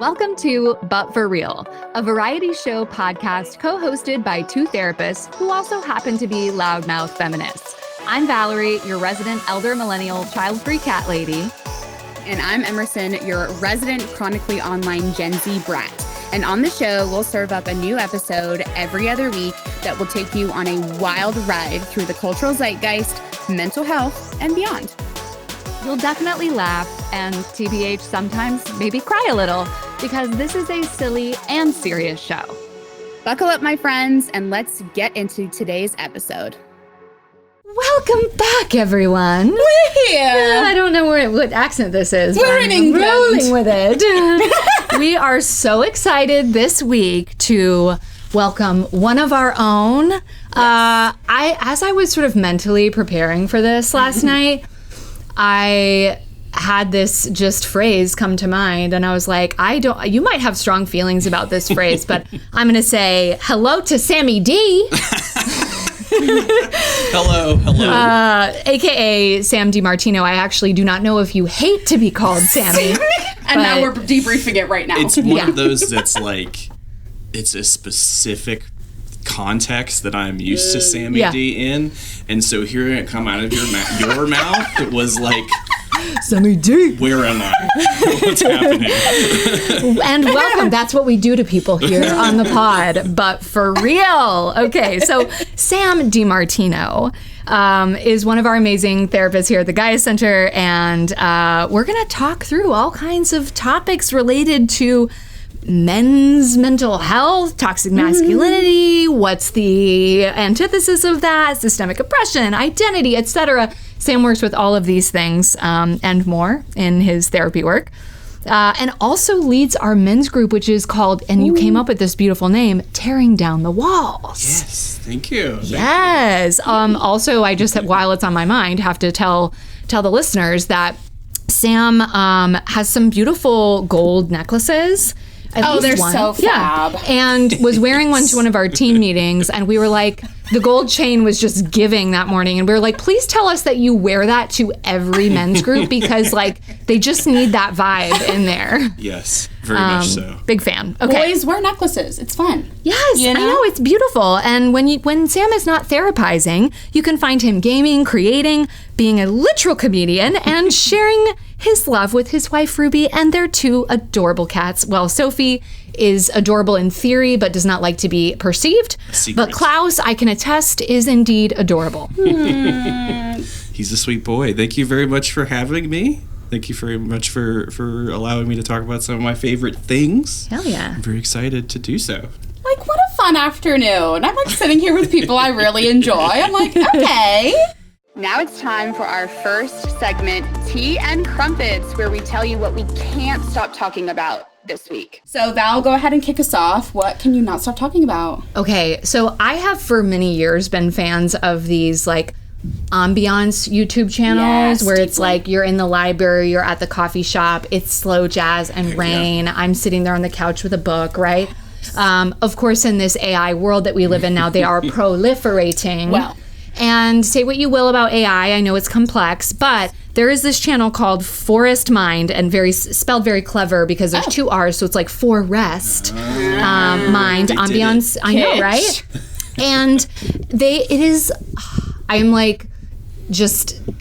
Welcome to But For Real, a variety show podcast co-hosted by two therapists who also happen to be loudmouth feminists. I'm Valerie, your resident elder millennial child-free cat lady. And I'm Emerson, your resident chronically online Gen Z brat. And on the show, we'll serve up a new episode every other week that will take you on a wild ride through the cultural zeitgeist, mental health, and beyond. You'll definitely laugh and TBH sometimes maybe cry a little because this is a silly and serious show. Buckle up, my friends, and let's get into today's episode. Welcome back, everyone. We're here. I don't know what accent this is. We're in England. Rolling with it. We are so excited this week to welcome one of our own. Yes. As I was sort of mentally preparing for this last night, I had this just phrase come to mind, and I was like, you might have strong feelings about this phrase, but I'm going to say hello to Sammy D. Hello. AKA Sam DiMartino. I actually do not know if you hate to be called Sammy. And now we're debriefing it right now. It's one of those that's like, it's a specific context that I'm used to Sammy D in, and so hearing it come out of your mouth, it was like, Sammy D, where am I? What's happening? And welcome. That's what we do to people here on the pod, but for real. Okay, so Sam DiMartino is one of our amazing therapists here at the Gaia Center, and we're going to talk through all kinds of topics related to men's mental health, toxic masculinity, what's the antithesis of that, systemic oppression, identity, etc. Sam works with all of these things and more in his therapy work. And also leads our men's group, which is called, and you came up with this beautiful name, Tearing Down the Walls. Yes, thank you. Yes. Also, I just, while it's on my mind, have to tell the listeners that Sam has some beautiful gold necklaces. They're so fab. Yeah. And was wearing one to one of our team meetings, and we were like, the gold chain was just giving that morning, and we were like, please tell us that you wear that to every men's group, because like they just need that vibe in there. Yes, very much so. Big fan. Okay. Boys wear necklaces. It's fun. Yes, I know, it's beautiful. And when Sam is not therapizing, you can find him gaming, creating, being a literal comedian, and sharing his love with his wife Ruby and their two adorable cats. Well, Sophie is adorable in theory, but does not like to be perceived. But Klaus, I can attest, is indeed adorable. He's a sweet boy. Thank you very much for having me. Thank you very much for allowing me to talk about some of my favorite things. Hell yeah. I'm very excited to do so. Like, what a fun afternoon. I'm like sitting here with people I really enjoy. I'm like, okay. Now it's time for our first segment, Tea and Crumpets, where we tell you what we can't stop talking about this week. So Val, go ahead and kick us off. What can you not stop talking about? Okay, so I have for many years been fans of these like Ambiance YouTube channels where it's like you're in the library, you're at the coffee shop, it's slow jazz and rain. Yeah. I'm sitting there on the couch with a book, right? Of course, in this AI world that we live in now, they are proliferating. Well, and say what you will about AI, I know it's complex, but there is this channel called forRest Mind, and spelled very clever because there's two R's, so it's like forRest Mind, Ambiance. I know, right? And I'm like,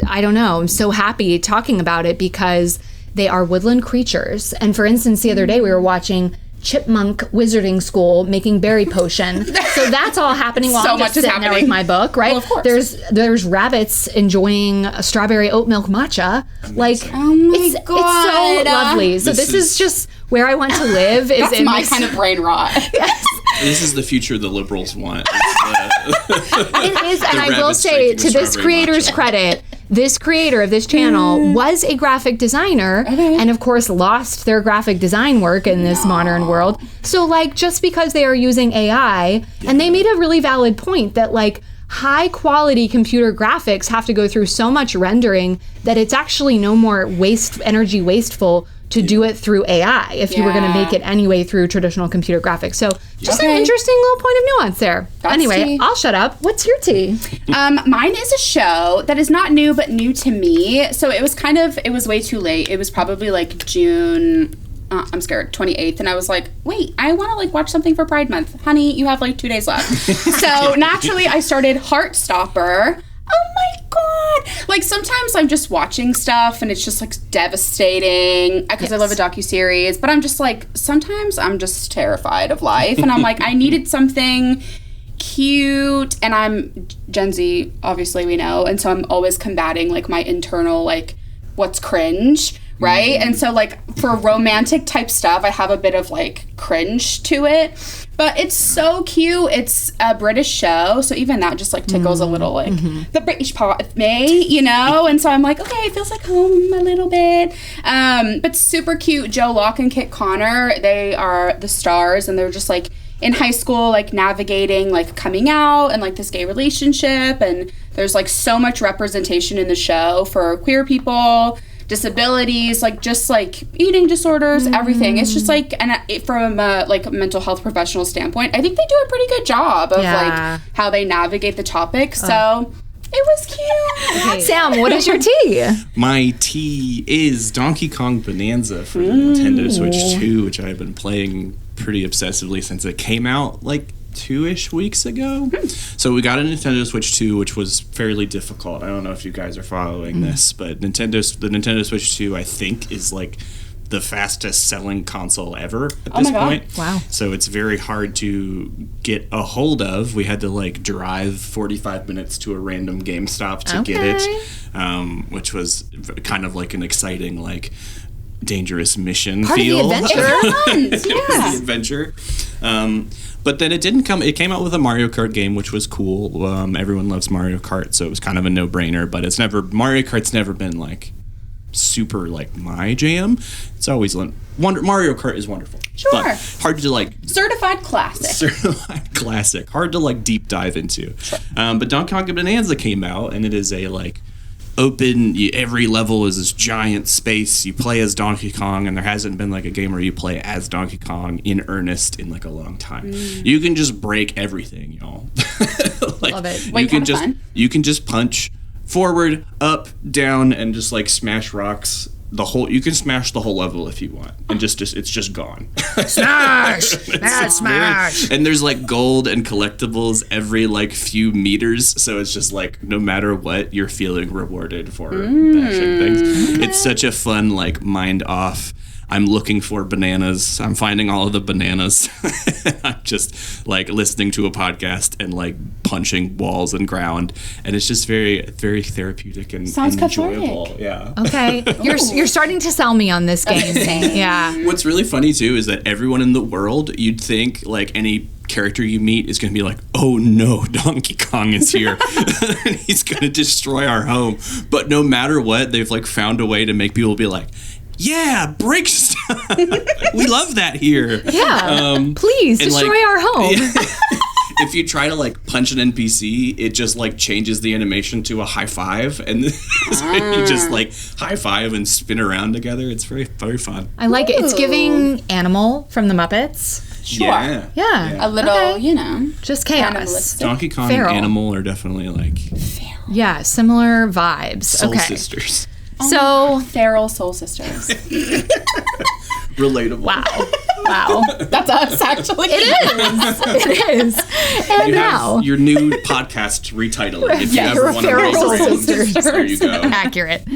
I don't know, I'm so happy talking about it because they are woodland creatures. And for instance, the other day we were watching Chipmunk Wizarding School making berry potion. So that's all happening while I'm just sitting there with my book, right? Well, of course. There's rabbits enjoying a strawberry oat milk matcha. Like, oh my it's God. so lovely. So this is just where I want to live. That's my kind of brain rot. Yes. This is the future the liberals want. It is, and I will say, to this creator's credit, this creator of this channel was a graphic designer and of course lost their graphic design work in this modern world. So like, just because they are using AI, and they made a really valid point that like high quality computer graphics have to go through so much rendering that it's actually no more energy wasteful to do it through AI if you were going to make it anyway through traditional computer graphics. So just an interesting little point of nuance there. That's anyway, tea. I'll shut up. What's your tea? Mine is a show that is not new, but new to me. So it was way too late. It was probably like June I'm scared, 28th. And I was like, wait, I want to like watch something for Pride Month. Honey, you have like 2 days left. So naturally I started Heartstopper. Oh my God. Like sometimes I'm just watching stuff and it's just like devastating because I love a docuseries, but I'm just like, sometimes I'm just terrified of life. And I'm like, I needed something cute, and I'm Gen Z, obviously we know. And so I'm always combating like my internal, like what's cringe, right? And so like for romantic type stuff, I have a bit of like cringe to it. But it's so cute. It's a British show, so even that just like tickles a little like the British part of me, you know? And so I'm like, okay, it feels like home a little bit. But super cute. Joe Locke and Kit Connor, they are the stars, and they're just like in high school, like navigating like coming out and like this gay relationship. And there's like so much representation in the show for queer people, disabilities, like just like eating disorders, everything. It's just like, and from a like mental health professional standpoint, I think they do a pretty good job of like how they navigate the topic. So it was cute. Okay. Sam, what is your tea? My tea is Donkey Kong Bananza for the Nintendo Switch 2, which I've been playing pretty obsessively since it came out like 2-ish weeks ago. So we got a Nintendo Switch 2, which was fairly difficult. I don't know if you guys are following this, but the Nintendo Switch 2, I think, is like the fastest selling console ever at this point. Wow. So it's very hard to get a hold of. We had to like drive 45 minutes to a random GameStop to get it, which was kind of like an exciting, like dangerous mission Part feel. Of the adventure. It was the adventure. But then it didn't come. It came out with a Mario Kart game, which was cool. Everyone loves Mario Kart, so it was kind of a no-brainer. But it's never Mario Kart's never been like super like my jam. It's always Mario Kart is wonderful. Sure. But hard to like certified classic. Hard to like deep dive into. Sure. But Donkey Kong Bonanza came out, and it is a like open, every level is this giant space. You play as Donkey Kong, and there hasn't been like a game where you play as Donkey Kong in earnest in like a long time. You can just break everything, y'all. Like, love it. You can just punch forward, up, down, and just like smash rocks. You can smash the whole level if you want, and it's just gone. Smash! And there's like gold and collectibles every like few meters, so it's just like no matter what, you're feeling rewarded for bashing things. It's such a fun like mind off. I'm looking for bananas. I'm finding all of the bananas. I'm just like listening to a podcast and like punching walls and ground, and it's just very, very therapeutic and enjoyable. Cathartic. Yeah. Okay, you're starting to sell me on this game. Yeah. What's really funny too is that everyone in the world, you'd think like any character you meet is going to be like, oh no, Donkey Kong is here and he's going to destroy our home. But no matter what, they've like found a way to make people be like, yeah, break stuff. We love that here. Yeah. Please destroy like, our home. If you try to like punch an NPC, it just like changes the animation to a high five, and so you just like high five and spin around together. It's very, very fun. I like it. It's giving Animal from the Muppets. Sure. Yeah. A little, you know, just chaos. animalistic. Donkey Kong Feral. and Animal are definitely like Yeah, similar vibes. soul Okay. sisters. So feral soul sisters. Relatable. Wow. That's us, actually. It is. And You now have your new podcast retitling. If you you're ever a want to feral soul rebrand, sisters. there you go. accurate.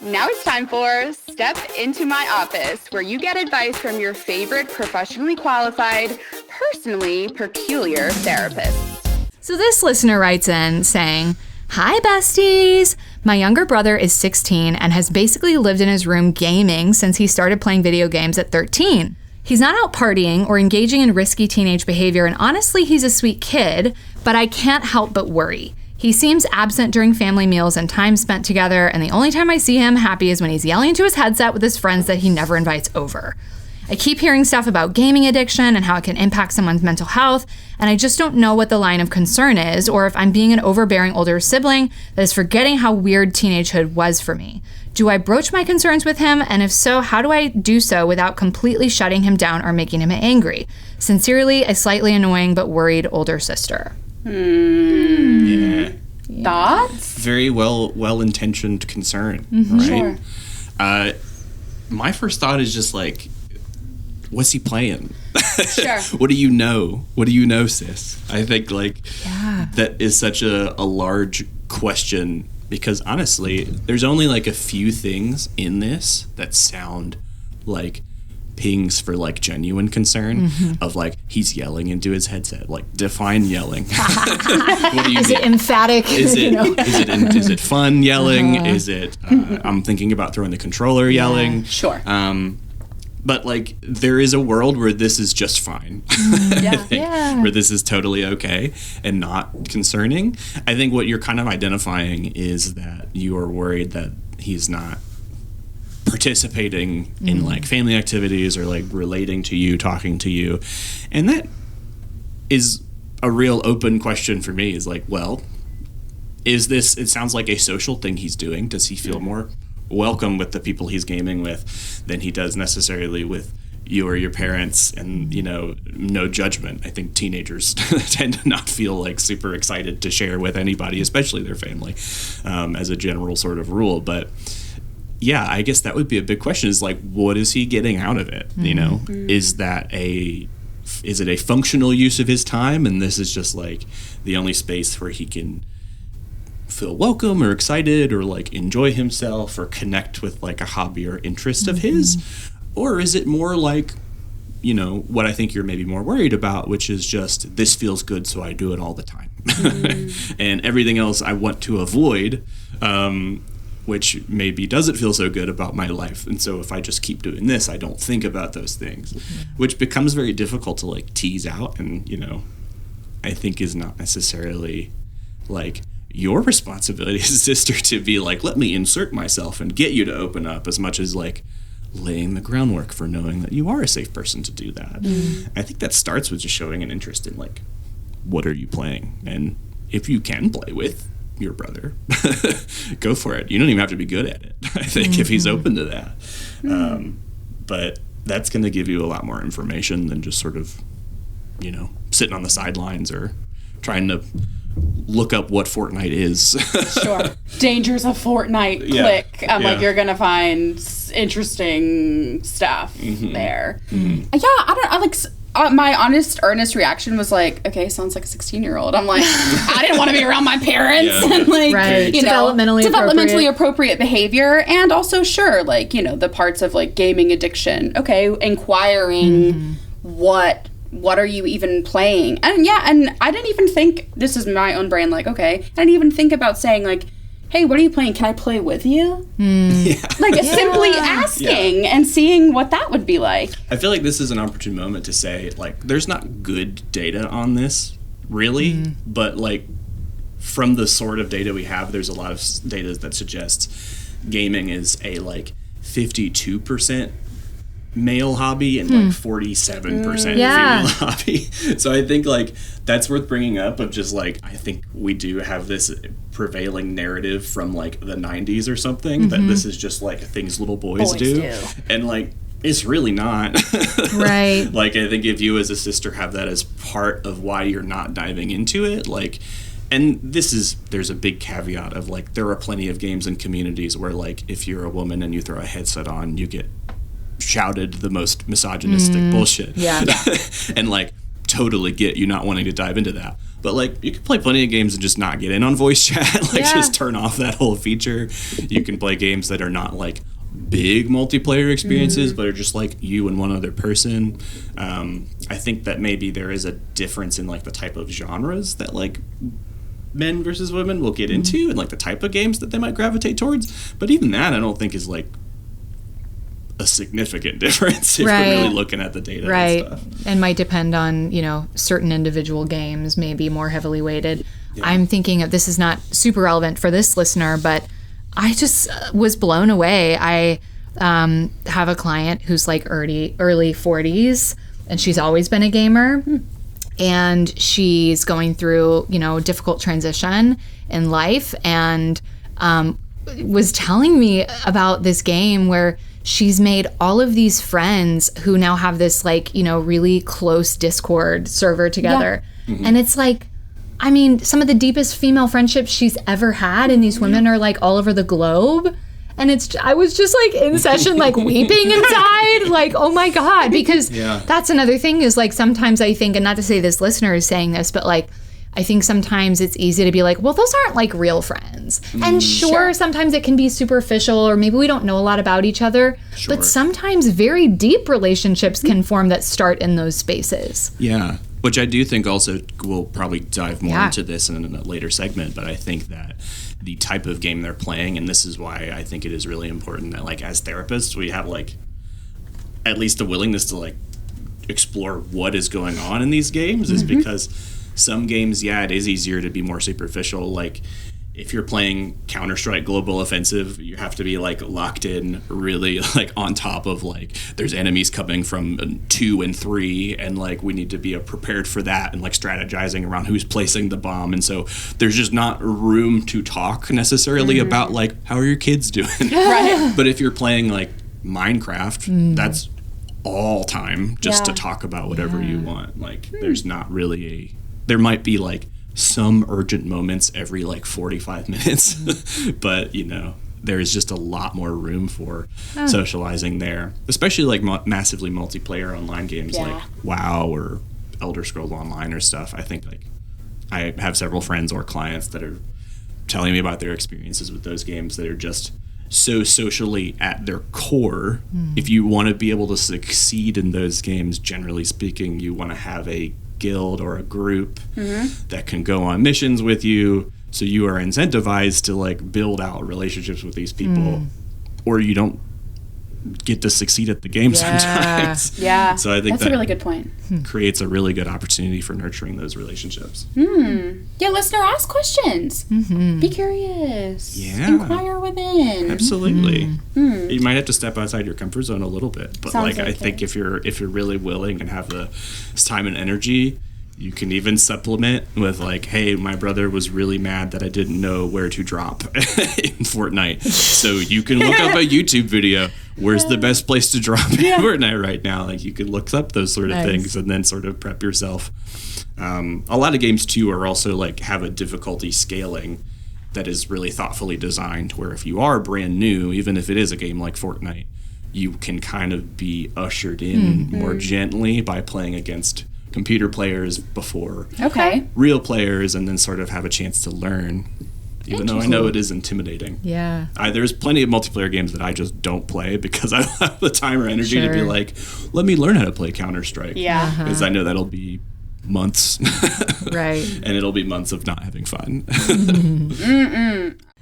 Now it's time for Step Into My Office, where you get advice from your favorite professionally qualified, personally peculiar therapists. So this listener writes in saying, "Hi besties. My younger brother is 16 and has basically lived in his room gaming since he started playing video games at 13. He's not out partying or engaging in risky teenage behavior, and honestly, he's a sweet kid, but I can't help but worry. He seems absent during family meals and time spent together, and the only time I see him happy is when he's yelling into his headset with his friends that he never invites over. I keep hearing stuff about gaming addiction and how it can impact someone's mental health, and I just don't know what the line of concern is, or if I'm being an overbearing older sibling that is forgetting how weird teenagehood was for me. Do I broach my concerns with him, and if so, how do I do so without completely shutting him down or making him angry? Sincerely, a slightly annoying but worried older sister." Yeah. Thoughts? Very well-intentioned concern, right? Sure. My first thought is just like, what's he playing? Sure. What do you know? What do you know, sis? I think like that is such a large question, because honestly, there's only like a few things in this that sound like pings for like genuine concern of like he's yelling into his headset. Like, define yelling. What do you Is mean? it emphatic? Is it fun yelling? Is it I'm thinking about throwing the controller yelling? Sure. But like there is a world where this is just fine. I think, where this is totally okay and not concerning. I think what you're kind of identifying is that you are worried that he's not participating in like family activities or like relating to you, talking to you. And that is a real open question for me, is like, well, is this, it sounds like a social thing he's doing. Does he feel more welcome with the people he's gaming with than he does necessarily with you or your parents? And, you know, no judgment. I think teenagers tend to not feel like super excited to share with anybody, especially their family, as a general sort of rule. But yeah, I guess that would be a big question, is like, what is he getting out of it? You know, is it a functional use of his time? And this is just like the only space where he can feel welcome or excited or like enjoy himself or connect with like a hobby or interest of his? Or is it more like, you know, what I think you're maybe more worried about, which is just, this feels good, so I do it all the time. And everything else I want to avoid, which maybe doesn't feel so good about my life. And so if I just keep doing this, I don't think about those things, which becomes very difficult to like tease out. And, you know, I think is not necessarily like your responsibility as a sister to be like, let me insert myself and get you to open up, as much as like laying the groundwork for knowing that you are a safe person to do that. I think that starts with just showing an interest in like, what are you playing? And if you can play with your brother, go for it. You don't even have to be good at it, I think, if he's open to that. But that's going to give you a lot more information than just sort of, you know, sitting on the sidelines or trying to look up what Fortnite is. Sure. Dangers of Fortnite. Click. Like, you're gonna find interesting stuff there. My honest, earnest reaction was like, okay, sounds like a 16-year-old. I'm like, I didn't want to be around my parents. And like, you know, developmentally appropriate behavior. And also, sure, like, you know, the parts of like gaming addiction. Okay, inquiring what are you even playing? And and I didn't even think, this is my own brain, like, okay, I didn't even think about saying like, hey, what are you playing? Can I play with you? Like simply asking and seeing what that would be like. I feel like this is an opportune moment to say, like, there's not good data on this, really, but like from the sort of data we have, there's a lot of data that suggests gaming is a like 52% male hobby and like 47% female hobby. So I think like that's worth bringing up, of just like, I think we do have this prevailing narrative from like the 90s or something that this is just like things little boys do. And like, it's really not. Right. Like, I think if you as a sister have that as part of why you're not diving into it, like, and there's a big caveat of like, there are plenty of games and communities where like, if you're a woman and you throw a headset on, you get shouted the most misogynistic bullshit. And like, totally get you not wanting to dive into that. But like, you can play plenty of games and just not get in on voice chat. Like, just turn off that whole feature. You can play games that are not like big multiplayer experiences, but are just like you and one other person. I think that maybe there is a difference in like the type of genres that like men versus women will get into, and like the type of games that they might gravitate towards. But even that, I don't think is like a significant difference if we're really looking at the data and stuff. And might depend on, you know, certain individual games may be more heavily weighted. I'm thinking of, this is not super relevant for this listener, but I just was blown away. I have a client who's like early 40s, and she's always been a gamer, and she's going through, you know, difficult transition in life, and was telling me about this game where she's made all of these friends who now have this like, you know, really close Discord server together. And it's like, I mean, some of the deepest female friendships she's ever had, and these women are like all over the globe. And I was just like in session, like weeping inside, like, oh my God, because that's another thing is like, sometimes I think, and not to say this listener is saying this, but like, I think sometimes it's easy to be like, well, those aren't like real friends. And sure, sometimes it can be superficial, or maybe we don't know a lot about each other, but sometimes very deep relationships can form that start in those spaces. Yeah. Which I do think also we'll probably dive more into this in a later segment, but I think that the type of game they're playing, and this is why I think it is really important that like as therapists, we have like at least the willingness to like explore what is going on in these games is because some games, it is easier to be more superficial. Like if you're playing Counter-Strike Global Offensive, you have to be like locked in really like on top of like there's enemies coming from 2 and 3 and like we need to be prepared for that and like strategizing around who's placing the bomb. And so there's just not room to talk necessarily about like how are your kids doing. Right. But if you're playing like Minecraft, that's all time just to talk about whatever you want. Like there's not really there might be like some urgent moments every like 45 minutes, but you know, there's just a lot more room for socializing there, especially like massively multiplayer online games like WoW or Elder Scrolls Online or stuff. I think like I have several friends or clients that are telling me about their experiences with those games that are just so socially at their core. If you want to be able to succeed in those games, generally speaking, you want to have a guild or a group that can go on missions with you, so you are incentivized to like build out relationships with these people, or you don't get to succeed at the game sometimes. So I think that's a really good point. Creates a really good opportunity for nurturing those relationships. Listener, ask questions. Be curious. Inquire within. Absolutely. You might have to step outside your comfort zone a little bit, but Sounds I think if you're really willing and have the time and energy, you can even supplement with like, hey, my brother was really mad that I didn't know where to drop in Fortnite. So you can look up a YouTube video. Where's the best place to drop in Fortnite right now? Like you can look up those sort of things and then sort of prep yourself. A lot of games too are also like have a difficulty scaling that is really thoughtfully designed, where if you are brand new, even if it is a game like Fortnite, you can kind of be ushered in more gently by playing against computer players before real players, and then sort of have a chance to learn, even though I know it is intimidating. There's plenty of multiplayer games that I just don't play because I don't have the time or energy to be like, let me learn how to play Counter-Strike. Because I know that'll be months. And it'll be months of not having fun.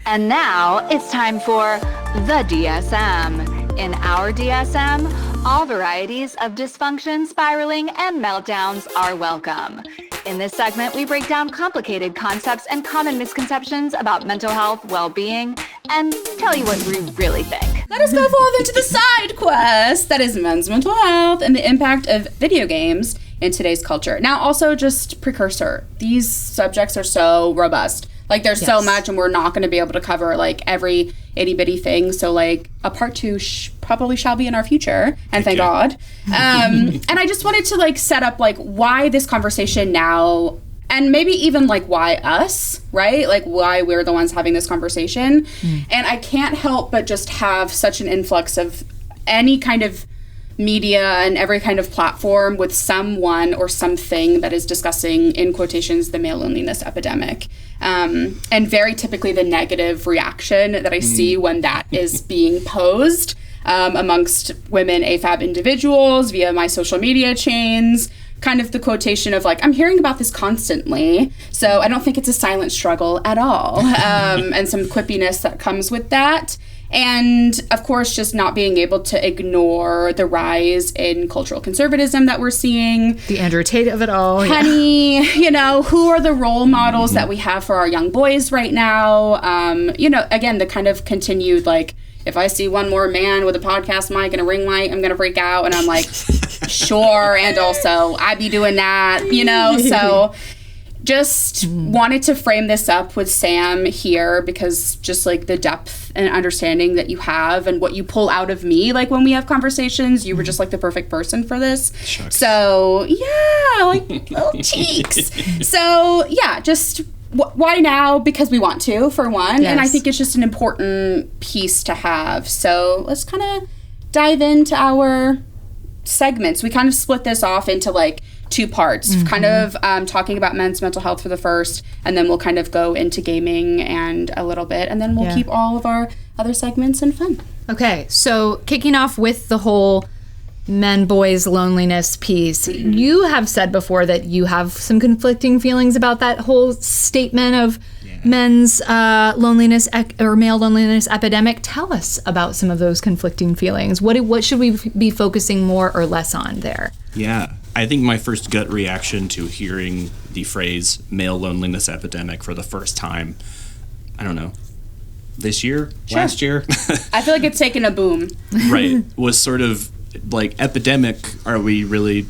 And now it's time for the DSM. In our DSM, all varieties of dysfunction, spiraling, and meltdowns are welcome. In this segment, we break down complicated concepts and common misconceptions about mental health, well-being, and tell you what we really think. Let us go forward to the side quest that is men's mental health and the impact of video games in today's culture. Now, also just precursor, these subjects are so robust. Like there's so much, and we're not going to be able to cover like every itty bitty thing. So like a part 2 probably shall be in our future, and thank God. And I just wanted to like set up like why this conversation now, and maybe even like why us, right? Like why we're the ones having this conversation. And I can't help but just have such an influx of any kind of media and every kind of platform with someone or something that is discussing, in quotations, the male loneliness epidemic. And very typically the negative reaction that I see when that is being posed amongst women AFAB individuals via my social media chains, kind of the quotation of like, I'm hearing about this constantly, so I don't think it's a silent struggle at all. And some quippiness that comes with that. And of course, just not being able to ignore the rise in cultural conservatism that we're seeing. The Andrew Tate of it all. Honey, you know, who are the role models that we have for our young boys right now? You know, again, the kind of continued, like, if I see one more man with a podcast mic and a ring light, I'm going to freak out. And I'm like, sure. And also, I be doing that, you know? So just wanted to frame this up with Sam here because just like the depth and understanding that you have and what you pull out of me, like when we have conversations, you were just like the perfect person for this. Shucks. So yeah, like little cheeks. So yeah, just why now? Because we want to, for one. Yes. And I think it's just an important piece to have. So let's kind of dive into our segments. We kind of split this off into like 2 parts, kind of talking about men's mental health for the first, and then we'll kind of go into gaming and a little bit, and then we'll keep all of our other segments and fun. Okay, so kicking off with the whole men, boys, loneliness piece, you have said before that you have some conflicting feelings about that whole statement of men's loneliness or male loneliness epidemic. Tell us about some of those conflicting feelings. What should we be focusing more or less on there? Yeah, I think my first gut reaction to hearing the phrase male loneliness epidemic for the first time, I don't know, this year, last year, I feel like it's taken a boom. right, was sort of like, epidemic, are we really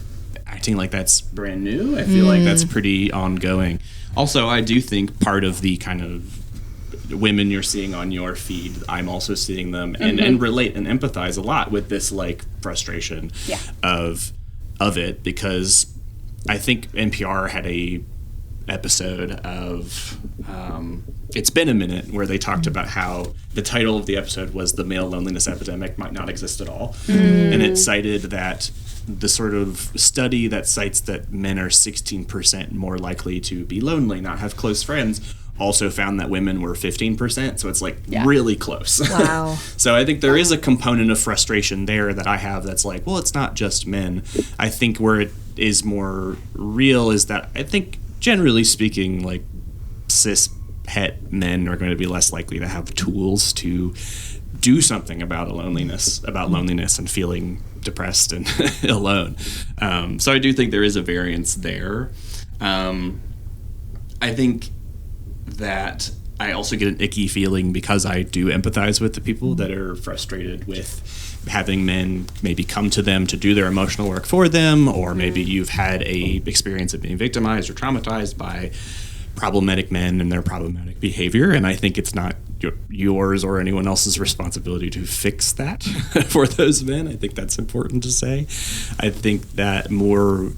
acting like that's brand new? I feel like that's pretty ongoing. Also, I do think part of the kind of women you're seeing on your feed, I'm also seeing them and relate and empathize a lot with this like frustration of it, because I think NPR had a episode of It's Been a Minute, where they talked about how the title of the episode was The Male Loneliness Epidemic Might Not Exist at All. And it cited that the sort of study that cites that men are 16% more likely to be lonely, not have close friends, also found that women were 15%. So it's like really close. Wow. So I think there is a component of frustration there that I have that's like, well, it's not just men. I think where it is more real is that I think, generally speaking, like cis het men are going to be less likely to have tools to do something about loneliness and feeling depressed and alone. So I do think there is a variance there. I think that I also get an icky feeling because I do empathize with the people that are frustrated with having men maybe come to them to do their emotional work for them, or maybe you've had a experience of being victimized or traumatized by problematic men and their problematic behavior, and I think it's not yours or anyone else's responsibility to fix that for those men. I think that's important to say. I think that more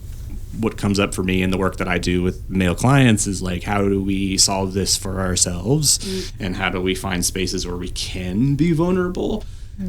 what comes up for me in the work that I do with male clients is like, how do we solve this for ourselves, and how do we find spaces where we can be vulnerable?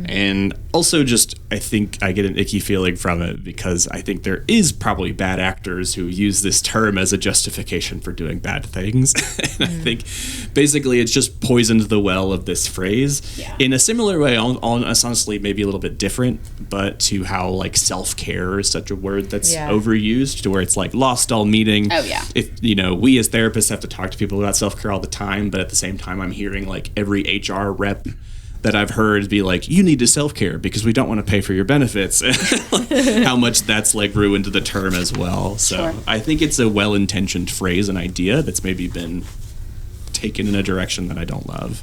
And also just, I think I get an icky feeling from it because I think there is probably bad actors who use this term as a justification for doing bad things. And I think basically it's just poisoned the well of this phrase in a similar way, honestly, maybe a little bit different, but to how like self-care is such a word that's overused, to where it's like lost all meaning. Oh, yeah. If, you know, we as therapists have to talk to people about self-care all the time, but at the same time, I'm hearing like every HR rep that I've heard be like, you need to self-care because we don't want to pay for your benefits. How much that's like ruined the term as well. So I think it's a well-intentioned phrase and idea that's maybe been taken in a direction that I don't love.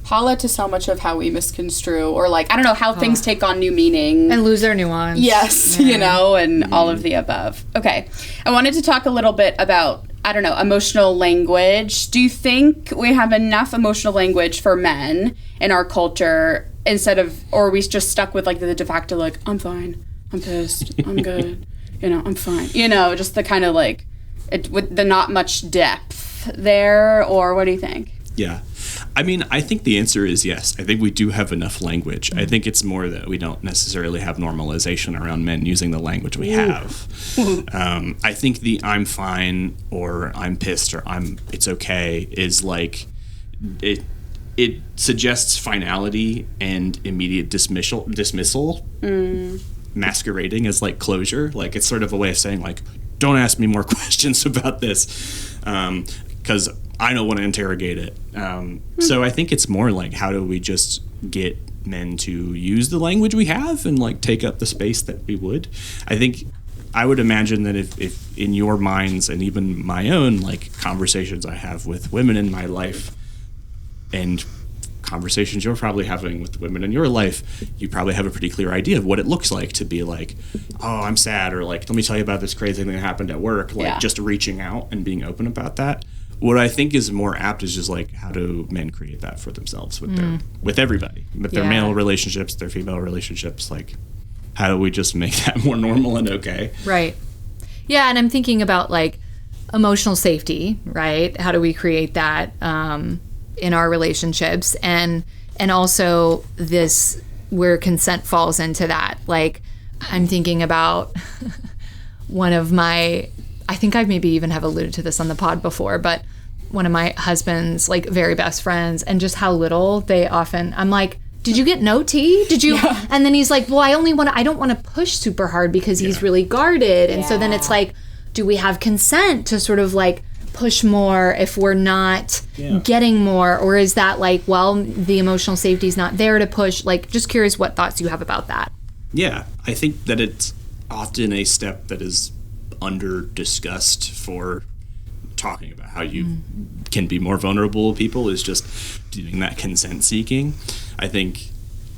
Paula to so much of how we misconstrue, or like, I don't know, how things take on new meaning. And lose their nuance. Yes, you know, and all of the above. Okay. I wanted to talk a little bit about, I don't know, emotional language. Do you think we have enough emotional language for men in our culture instead of, or are we just stuck with like the de facto, like, I'm fine, I'm pissed, I'm good, you know, I'm fine. You know, just the kind of like, with the not much depth there, or what do you think? Yeah. I mean, I think the answer is yes. I think we do have enough language. I think it's more that we don't necessarily have normalization around men using the language we have. I think the I'm fine or I'm pissed or it's okay is like, it suggests finality and immediate dismissal, masquerading as like closure. Like it's sort of a way of saying like, don't ask me more questions about this because I don't want to interrogate it. So I think it's more like, how do we just get men to use the language we have and like take up the space that we would? I think I would imagine that if in your minds and even my own like conversations I have with women in my life and conversations you're probably having with women in your life, you probably have a pretty clear idea of what it looks like to be like, oh, I'm sad, or like, let me tell you about this crazy thing that happened at work, like just reaching out and being open about that. What I think is more apt is just like, how do men create that for themselves with their, with everybody, with their male relationships, their female relationships? Like, how do we just make that more normal and okay? Right. Yeah, and I'm thinking about like emotional safety, right? How do we create that in our relationships? And also this, where consent falls into that. Like, I'm thinking about one of my, I think I maybe even have alluded to this on the pod before, but one of my husband's like very best friends, and just how little they often, I'm like, did you get no tea? Did you? Yeah. And then he's like, well, I don't want to push super hard because he's really guarded. And so then it's like, do we have consent to sort of like push more if we're not getting more? Or is that like, well, the emotional safety is not there to push? Like, just curious what thoughts you have about that. Yeah, I think that it's often a step that is under discussed for talking about how you can be more vulnerable with people, is just doing that consent seeking. I think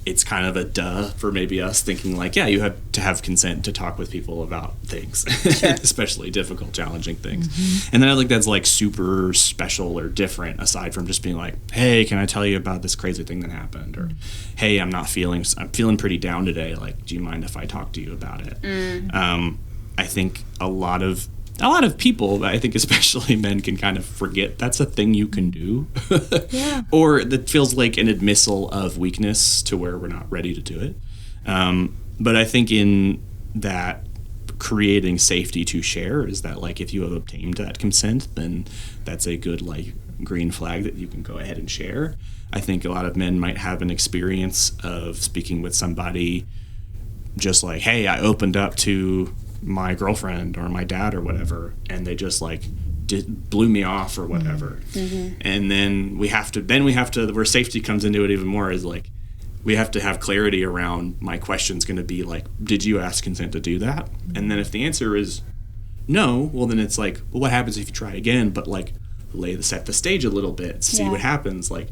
it's kind of a duh for maybe us thinking like, yeah, you have to have consent to talk with people about things, sure. Especially difficult, challenging things. Mm-hmm. And then I think that's like super special or different, aside from just being like, hey, can I tell you about this crazy thing that happened? Or, hey, I'm feeling pretty down today. Like, do you mind if I talk to you about it? I think a lot of people, I think especially men, can kind of forget that's a thing you can do. Yeah. Or that feels like an admissal of weakness to where we're not ready to do it. But I think in that, creating safety to share is that, like, if you have obtained that consent, then that's a good, like, green flag that you can go ahead and share. I think a lot of men might have an experience of speaking with somebody just like, hey, I opened up to my girlfriend or my dad or whatever, and they just like blew me off or whatever. Mm-hmm. And then we have to where safety comes into it even more, is like, we have to have clarity around, my question's going to be like, did you ask consent to do that? And then if the answer is no, well, then it's like, well, what happens if you try again? But like, set the stage a little bit, see what happens. Like,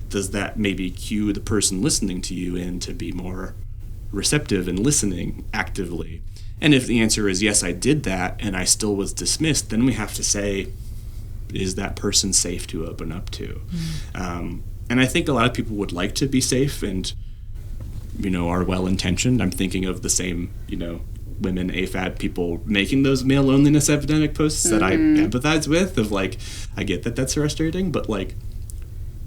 does that maybe cue the person listening to you in to be more receptive and listening actively? And if the answer is yes, I did that, and I still was dismissed, then we have to say, is that person safe to open up to? Mm. And I think a lot of people would like to be safe and, are well-intentioned. I'm thinking of the same, women AFAD people making those male loneliness epidemic posts that I empathize with, of like, I get that that's frustrating, but like,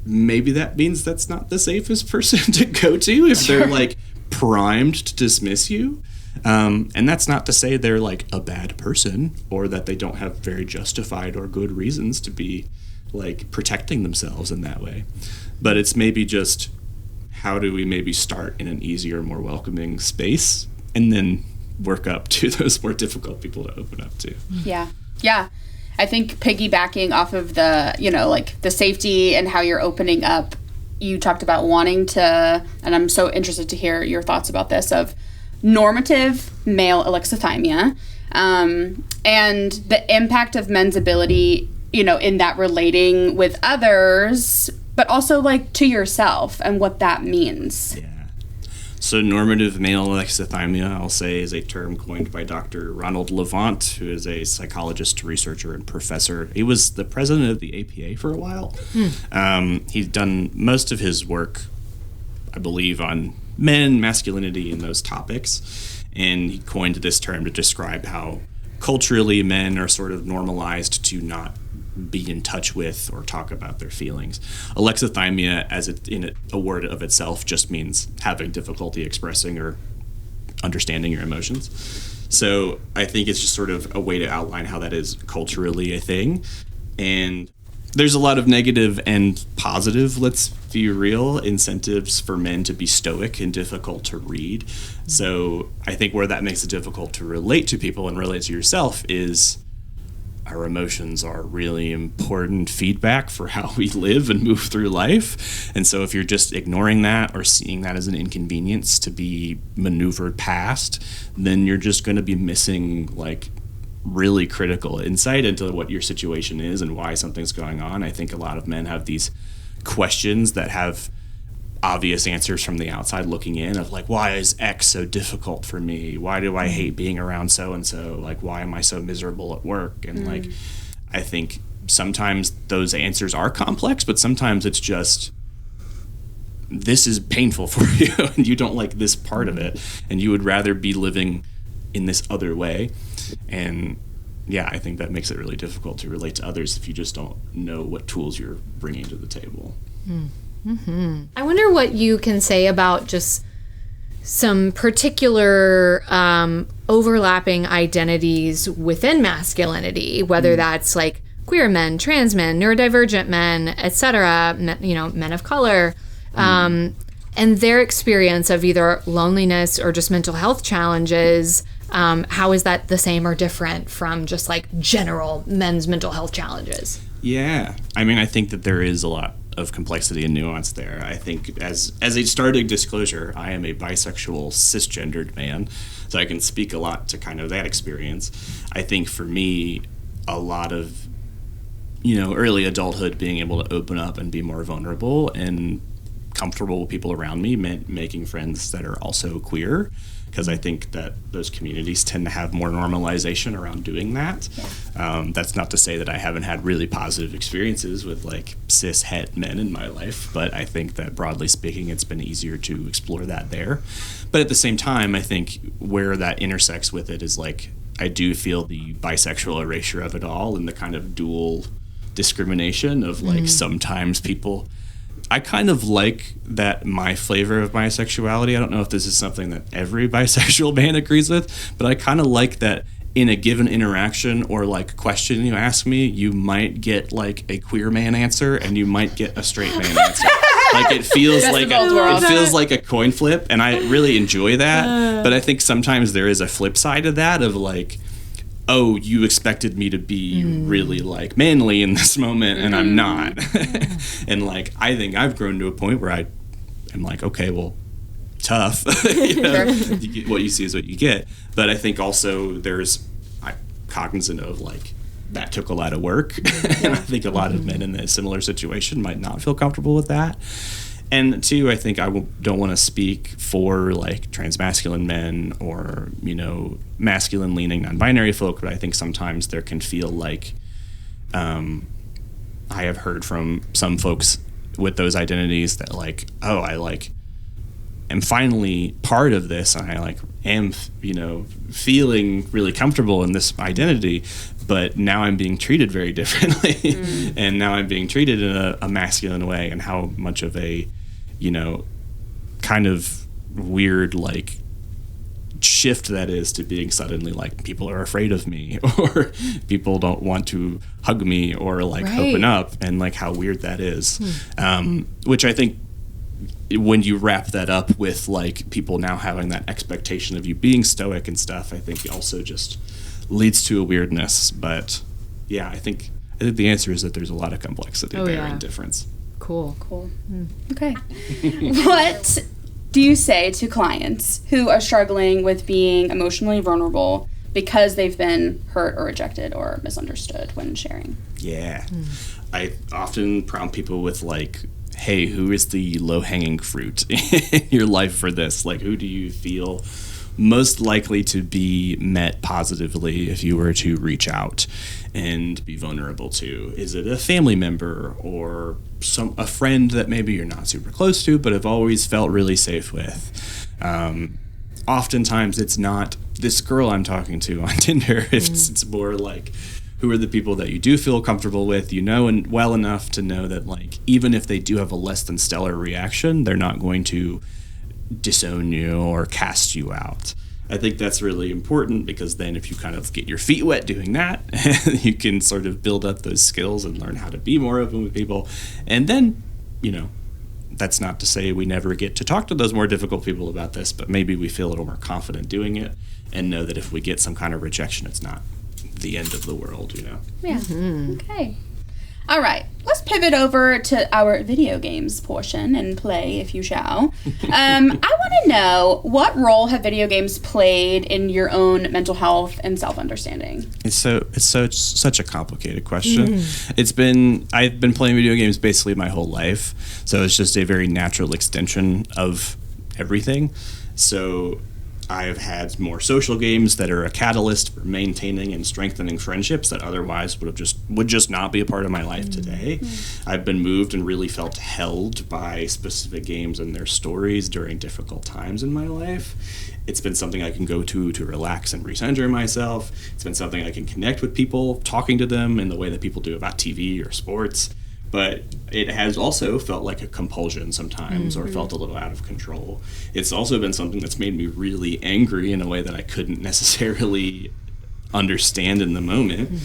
maybe that means that's not the safest person to go to if they're like primed to dismiss you. And that's not to say they're like a bad person, or that they don't have very justified or good reasons to be like protecting themselves in that way. But it's maybe just, how do we maybe start in an easier, more welcoming space, and then work up to those more difficult people to open up to. Yeah. I think piggybacking off of the, like the safety and how you're opening up, you talked about wanting to, and I'm so interested to hear your thoughts about this, of normative male alexithymia, and the impact of men's ability, in that relating with others, but also like to yourself, and what that means. Yeah. So normative male alexithymia, I'll say, is a term coined by Dr. Ronald Levant, who is a psychologist, researcher, and professor. He was the president of the APA for a while. He's done most of his work, I believe, on men, masculinity, and those topics. And he coined this term to describe how culturally men are sort of normalized to not be in touch with or talk about their feelings. Alexithymia, as a word of itself, just means having difficulty expressing or understanding your emotions. So I think it's just sort of a way to outline how that is culturally a thing. And there's a lot of negative and positive, let's be real, incentives for men to be stoic and difficult to read. So I think where that makes it difficult to relate to people and relate to yourself is, our emotions are really important feedback for how we live and move through life. And so if you're just ignoring that or seeing that as an inconvenience to be maneuvered past, then you're just going to be missing like really critical insight into what your situation is and why something's going on. I think a lot of men have these questions that have obvious answers from the outside looking in, of like, why is X so difficult for me? Why do I hate being around so-and-so? Like, why am I so miserable at work? And like, I think sometimes those answers are complex, but sometimes it's just, this is painful for you and you don't like this part of it, and you would rather be living in this other way. And yeah, I think that makes it really difficult to relate to others if you just don't know what tools you're bringing to the table. Mm-hmm. I wonder what you can say about just some particular overlapping identities within masculinity, whether that's like queer men, trans men, neurodivergent men, etc., men of color, and their experience of either loneliness or just mental health challenges. How is that the same or different from just like general men's mental health challenges? Yeah. I mean, I think that there is a lot of complexity and nuance there. I think as a starting disclosure, I am a bisexual cisgendered man, so I can speak a lot to kind of that experience. I think for me, a lot of, early adulthood, being able to open up and be more vulnerable and comfortable with people around me meant making friends that are also queer, because I think that those communities tend to have more normalization around doing that. Yeah. That's not to say that I haven't had really positive experiences with like cis het men in my life, but I think that broadly speaking, it's been easier to explore that there. But at the same time, I think where that intersects with it is like, I do feel the bisexual erasure of it all and the kind of dual discrimination of like sometimes people. I kind of like that my flavor of bisexuality. I don't know if this is something that every bisexual man agrees with, but I kind of like that in a given interaction or like question you ask me, you might get like a queer man answer and you might get a straight man answer. Like it feels like a coin flip, and I really enjoy that. But I think sometimes there is a flip side of that of like, oh, you expected me to be really like manly in this moment and I'm not. And like, I think I've grown to a point where I am like, okay, well, tough. What you see is what you get. But I think also I'm cognizant of like, that took a lot of work. And I think a lot of men in a similar situation might not feel comfortable with that. And two, I think I don't want to speak for like transmasculine men or, masculine leaning non-binary folk, but I think sometimes there can feel like I have heard from some folks with those identities that like, oh, I like am finally part of this and I like am, feeling really comfortable in this identity, but now I'm being treated very differently. And now I'm being treated in a masculine way, and how much of a kind of weird like shift that is to being suddenly like people are afraid of me or people don't want to hug me or like open up, and like how weird that is. Which I think when you wrap that up with like people now having that expectation of you being stoic and stuff, I think also just leads to a weirdness. But yeah, I think the answer is that there's a lot of complexity there and difference. Cool. Okay. What do you say to clients who are struggling with being emotionally vulnerable because they've been hurt or rejected or misunderstood when sharing? Yeah. I often prompt people with like, hey, who is the low-hanging fruit in your life for this? Like, who do you feel most likely to be met positively if you were to reach out and be vulnerable to? Is it a family member or a friend that maybe you're not super close to but have always felt really safe with? Oftentimes it's not this girl I'm talking to on Tinder. It's more like, who are the people that you do feel comfortable with, and well enough to know that like even if they do have a less than stellar reaction, they're not going to disown you or cast you out. I think that's really important, because then if you kind of get your feet wet doing that, you can sort of build up those skills and learn how to be more open with people. And then, that's not to say we never get to talk to those more difficult people about this, but maybe we feel a little more confident doing it and know that if we get some kind of rejection, it's not the end of the world, Yeah. Okay. All right, let's pivot over to our video games portion and play, if you shall. I want to know, what role have video games played in your own mental health and self-understanding? It's such a complicated question. I've been playing video games basically my whole life, so it's just a very natural extension of everything. So I have had more social games that are a catalyst for maintaining and strengthening friendships that otherwise would just not be a part of my life today. I've been moved and really felt held by specific games and their stories during difficult times in my life. It's been something I can go to relax and recenter myself. It's been something I can connect with people, talking to them in the way that people do about TV or sports. But it has also felt like a compulsion sometimes, or felt a little out of control. It's also been something that's made me really angry in a way that I couldn't necessarily understand in the moment.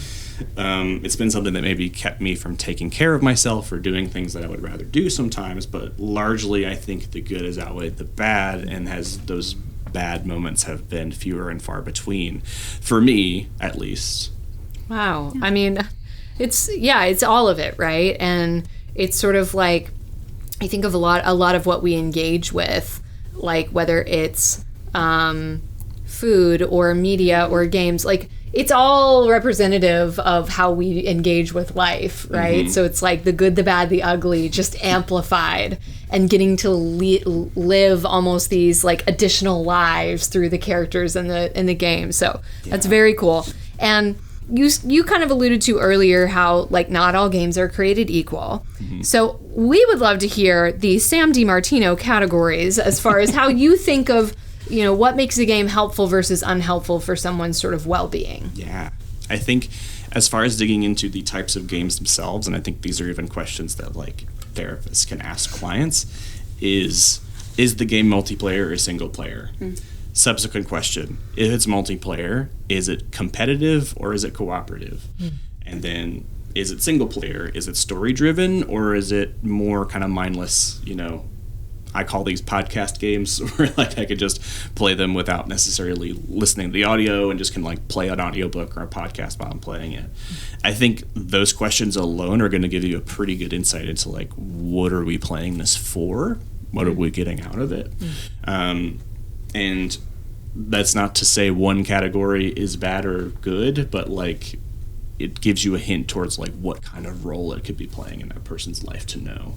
It's been something that maybe kept me from taking care of myself or doing things that I would rather do sometimes, but largely I think the good has outweighed the bad, and those bad moments have been fewer and far between, for me at least. Wow. I mean, it's all of it, right? And it's sort of like, I think of a lot of what we engage with, like whether it's food or media or games, like it's all representative of how we engage with life, right? So it's like the good, the bad, the ugly, just amplified, and getting to live almost these like additional lives through the characters in the game. So that's very cool. And you kind of alluded to earlier how like not all games are created equal. So we would love to hear the Sam DiMartino categories as far as how you think of, you know, what makes a game helpful versus unhelpful for someone's sort of well-being. Yeah. I think as far as digging into the types of games themselves, and I think these are even questions that like therapists can ask clients, is the game multiplayer or single player? Subsequent question, if it's multiplayer, is it competitive or is it cooperative? And then, is it single player? Is it story driven, or is it more kind of mindless, you know, I call these podcast games where like I could just play them without necessarily listening to the audio and just can like play an audiobook or a podcast while I'm playing it. I think those questions alone are going to give you a pretty good insight into like, what are we playing this for? What are we getting out of it? And that's not to say one category is bad or good, but like it gives you a hint towards like what kind of role it could be playing in that person's life to know.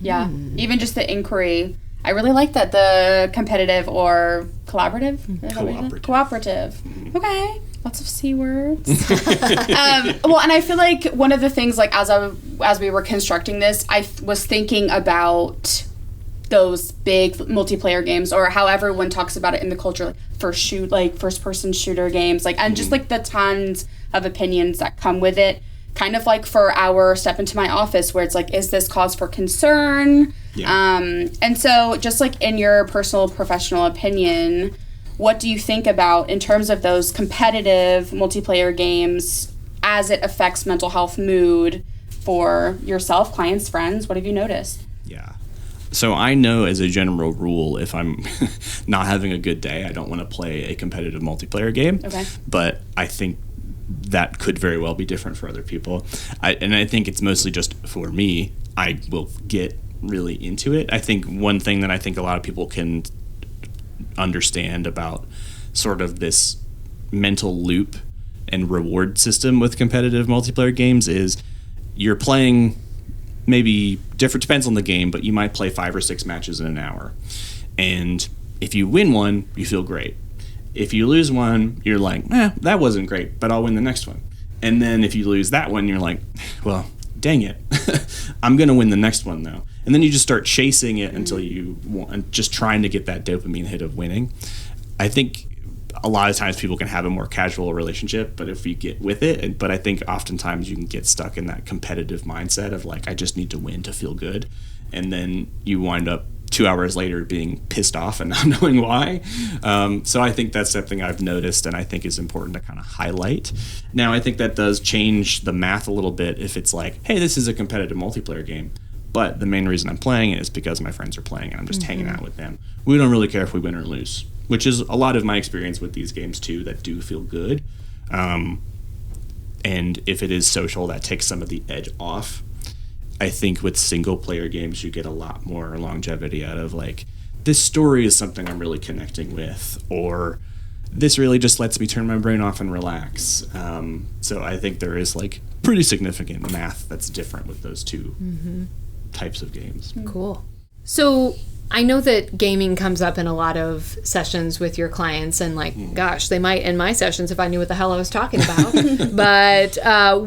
Yeah, even just the inquiry. I really like that, the competitive or collaborative? Cooperative. Okay, lots of C words. Well, and I feel like one of the things, like as we were constructing this, I was thinking about those big multiplayer games, or how everyone talks about it in the culture, like first-person shooter games, like, and just like the tons of opinions that come with it. Kind of like for our Step Into My Office, where it's like, is this cause for concern? Yeah. And so just like in your personal professional opinion, what do you think about in terms of those competitive multiplayer games as it affects mental health mood for yourself, clients, friends? What have you noticed? Yeah. So I know as a general rule, if I'm not having a good day, I don't want to play a competitive multiplayer game. Okay. But I think that could very well be different for other people. I think it's mostly just for me, I will get really into it. I think one thing that I think a lot of people can understand about sort of this mental loop and reward system with competitive multiplayer games is you're playing maybe different, depends on the game, but you might play 5 or 6 matches in an hour. And if you win one, you feel great. If you lose one, you're like, that wasn't great, but I'll win the next one. And then if you lose that one, you're like, well, dang it. I'm going to win the next one, though. And then you just start chasing it until you want, just trying to get that dopamine hit of winning. I think a lot of times people can have a more casual relationship, but if you get with it, but I think oftentimes you can get stuck in that competitive mindset of like, I just need to win to feel good. And then you wind up 2 hours later being pissed off and not knowing why. So I think that's something I've noticed and I think is important to kind of highlight. Now, I think that does change the math a little bit if it's like, hey, this is a competitive multiplayer game, but the main reason I'm playing it is because my friends are playing and I'm just hanging out with them. We don't really care if we win or lose, which is a lot of my experience with these games too that do feel good. And if it is social, that takes some of the edge off. I think with single player games, you get a lot more longevity out of like, this story is something I'm really connecting with, or this really just lets me turn my brain off and relax. So I think there is like pretty significant math that's different with those two types of games. Cool. So I know that gaming comes up in a lot of sessions with your clients, and like, gosh, they might in my sessions if I knew what the hell I was talking about. But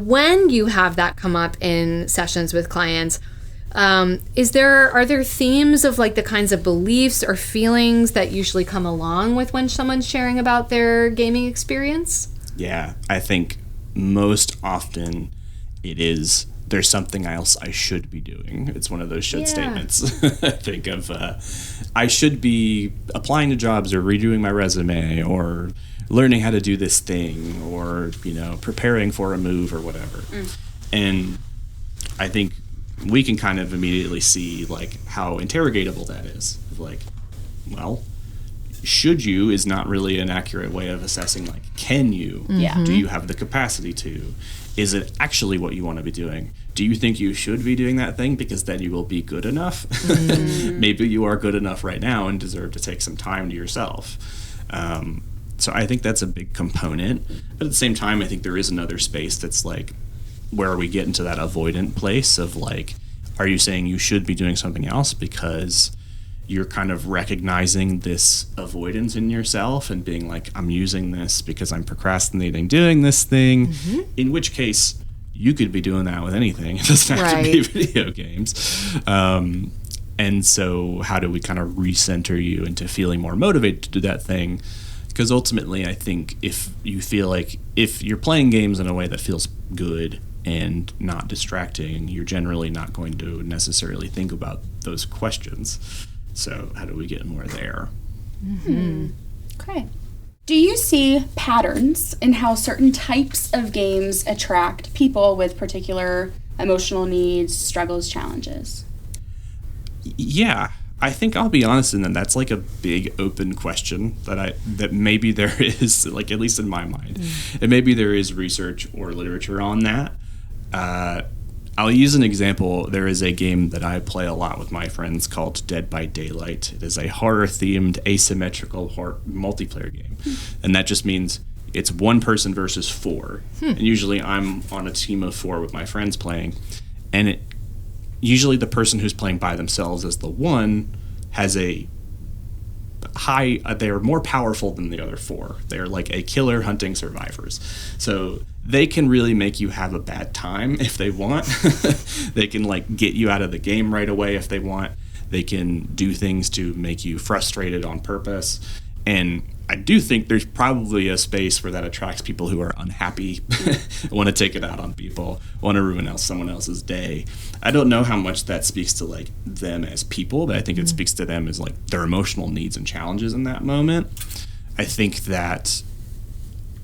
when you have that come up in sessions with clients, Are there themes of like the kinds of beliefs or feelings that usually come along with when someone's sharing about their gaming experience? Yeah, I think most often it is, there's something else I should be doing. It's one of those should statements. I think of, I should be applying to jobs or redoing my resume or learning how to do this thing or, preparing for a move or whatever. And I think we can kind of immediately see like how interrogatable that is. Like, well, should you is not really an accurate way of assessing like, can you? Yeah. Do you have the capacity to? Is it actually what you want to be doing? Do you think you should be doing that thing because then you will be good enough? Maybe you are good enough right now and deserve to take some time to yourself. So I think that's a big component. But at the same time, I think there is another space that's like where we get into that avoidant place of like, are you saying you should be doing something else because you're kind of recognizing this avoidance in yourself and being like, I'm using this because I'm procrastinating doing this thing, in which case you could be doing that with anything. It doesn't have to be video games. And so how do we kind of recenter you into feeling more motivated to do that thing? Because ultimately, I think if you feel like if you're playing games in a way that feels good and not distracting, you're generally not going to necessarily think about those questions. So how do we get more there? Okay. Do you see patterns in how certain types of games attract people with particular emotional needs, struggles, challenges? Yeah, I think I'll be honest in that that's like a big open question that maybe there is, like at least in my mind, and maybe there is research or literature on that. I'll use an example. There is a game that I play a lot with my friends called Dead by Daylight. It is a horror-themed, asymmetrical multiplayer game. And that just means it's one person versus four. And usually I'm on a team of four with my friends playing. And usually the person who's playing by themselves as the one has a high, they're more powerful than the other four. They're like a killer hunting survivors. So they can really make you have a bad time if they want. They can like get you out of the game right away if they want. They can do things to make you frustrated on purpose. And I do think there's probably a space where that attracts people who are unhappy, want to take it out on people, want to ruin someone else's day. I don't know how much that speaks to like them as people, but I think it speaks to them as like their emotional needs and challenges in that moment. I think that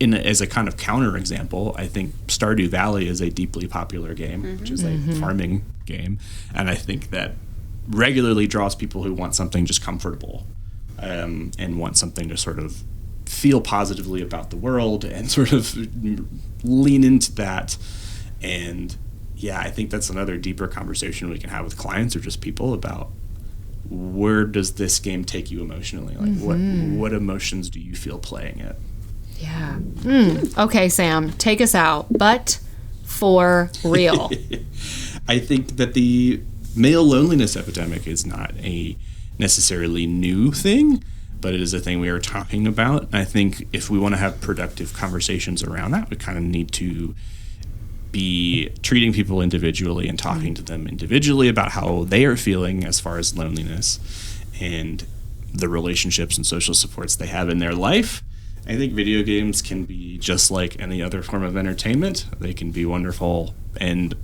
as a kind of counter example, I think Stardew Valley is a deeply popular game, which is a farming game. And I think that regularly draws people who want something just comfortable. And want something to sort of feel positively about the world and sort of lean into that. And yeah, I think that's another deeper conversation we can have with clients or just people about where does this game take you emotionally? Like what emotions do you feel playing it? Yeah. Okay, Sam, take us out, but for real. I think that the male loneliness epidemic is not a necessarily new thing, but it is a thing we are talking about. And I think if we want to have productive conversations around that, we kind of need to be treating people individually and talking to them individually about how they are feeling as far as loneliness and the relationships and social supports they have in their life. I think video games can be just like any other form of entertainment. They can be wonderful and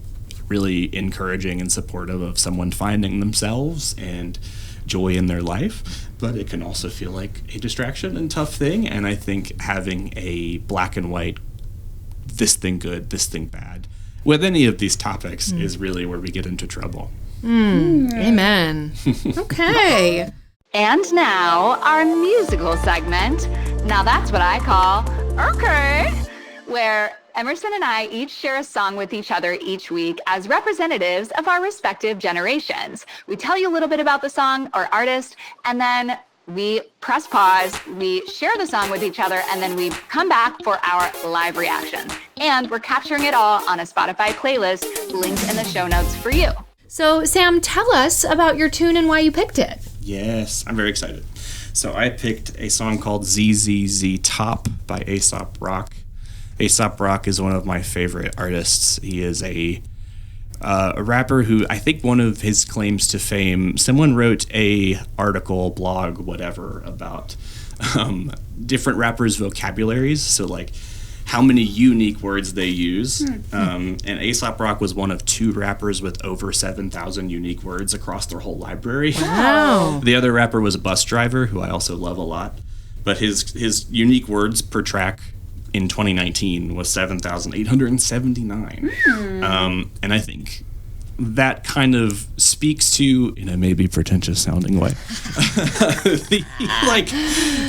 really encouraging and supportive of someone finding themselves and joy in their life, but it can also feel like a distraction and tough thing. And I think having a black and white, this thing good, this thing bad, with any of these topics is really where we get into trouble. Amen. Okay. And now, our musical segment. Now that's what I call Okay, where Emerson and I each share a song with each other each week as representatives of our respective generations. We tell you a little bit about the song or artist, and then we press pause, we share the song with each other, and then we come back for our live reaction. And we're capturing it all on a Spotify playlist linked in the show notes for you. So, Sam, tell us about your tune and why you picked it. Yes, I'm very excited. So I picked a song called ZZZ Top by Aesop Rock. Aesop Rock is one of my favorite artists. He is a a rapper who I think one of his claims to fame, someone wrote a article, blog, whatever, about different rappers' vocabularies. So like how many unique words they use. And Aesop Rock was one of 2 rappers with over 7,000 unique words across their whole library. Wow. The other rapper was a bus driver, who I also love a lot. But his unique words per track in 2019 was 7,879. And I think that kind of speaks to, in a maybe pretentious sounding way, like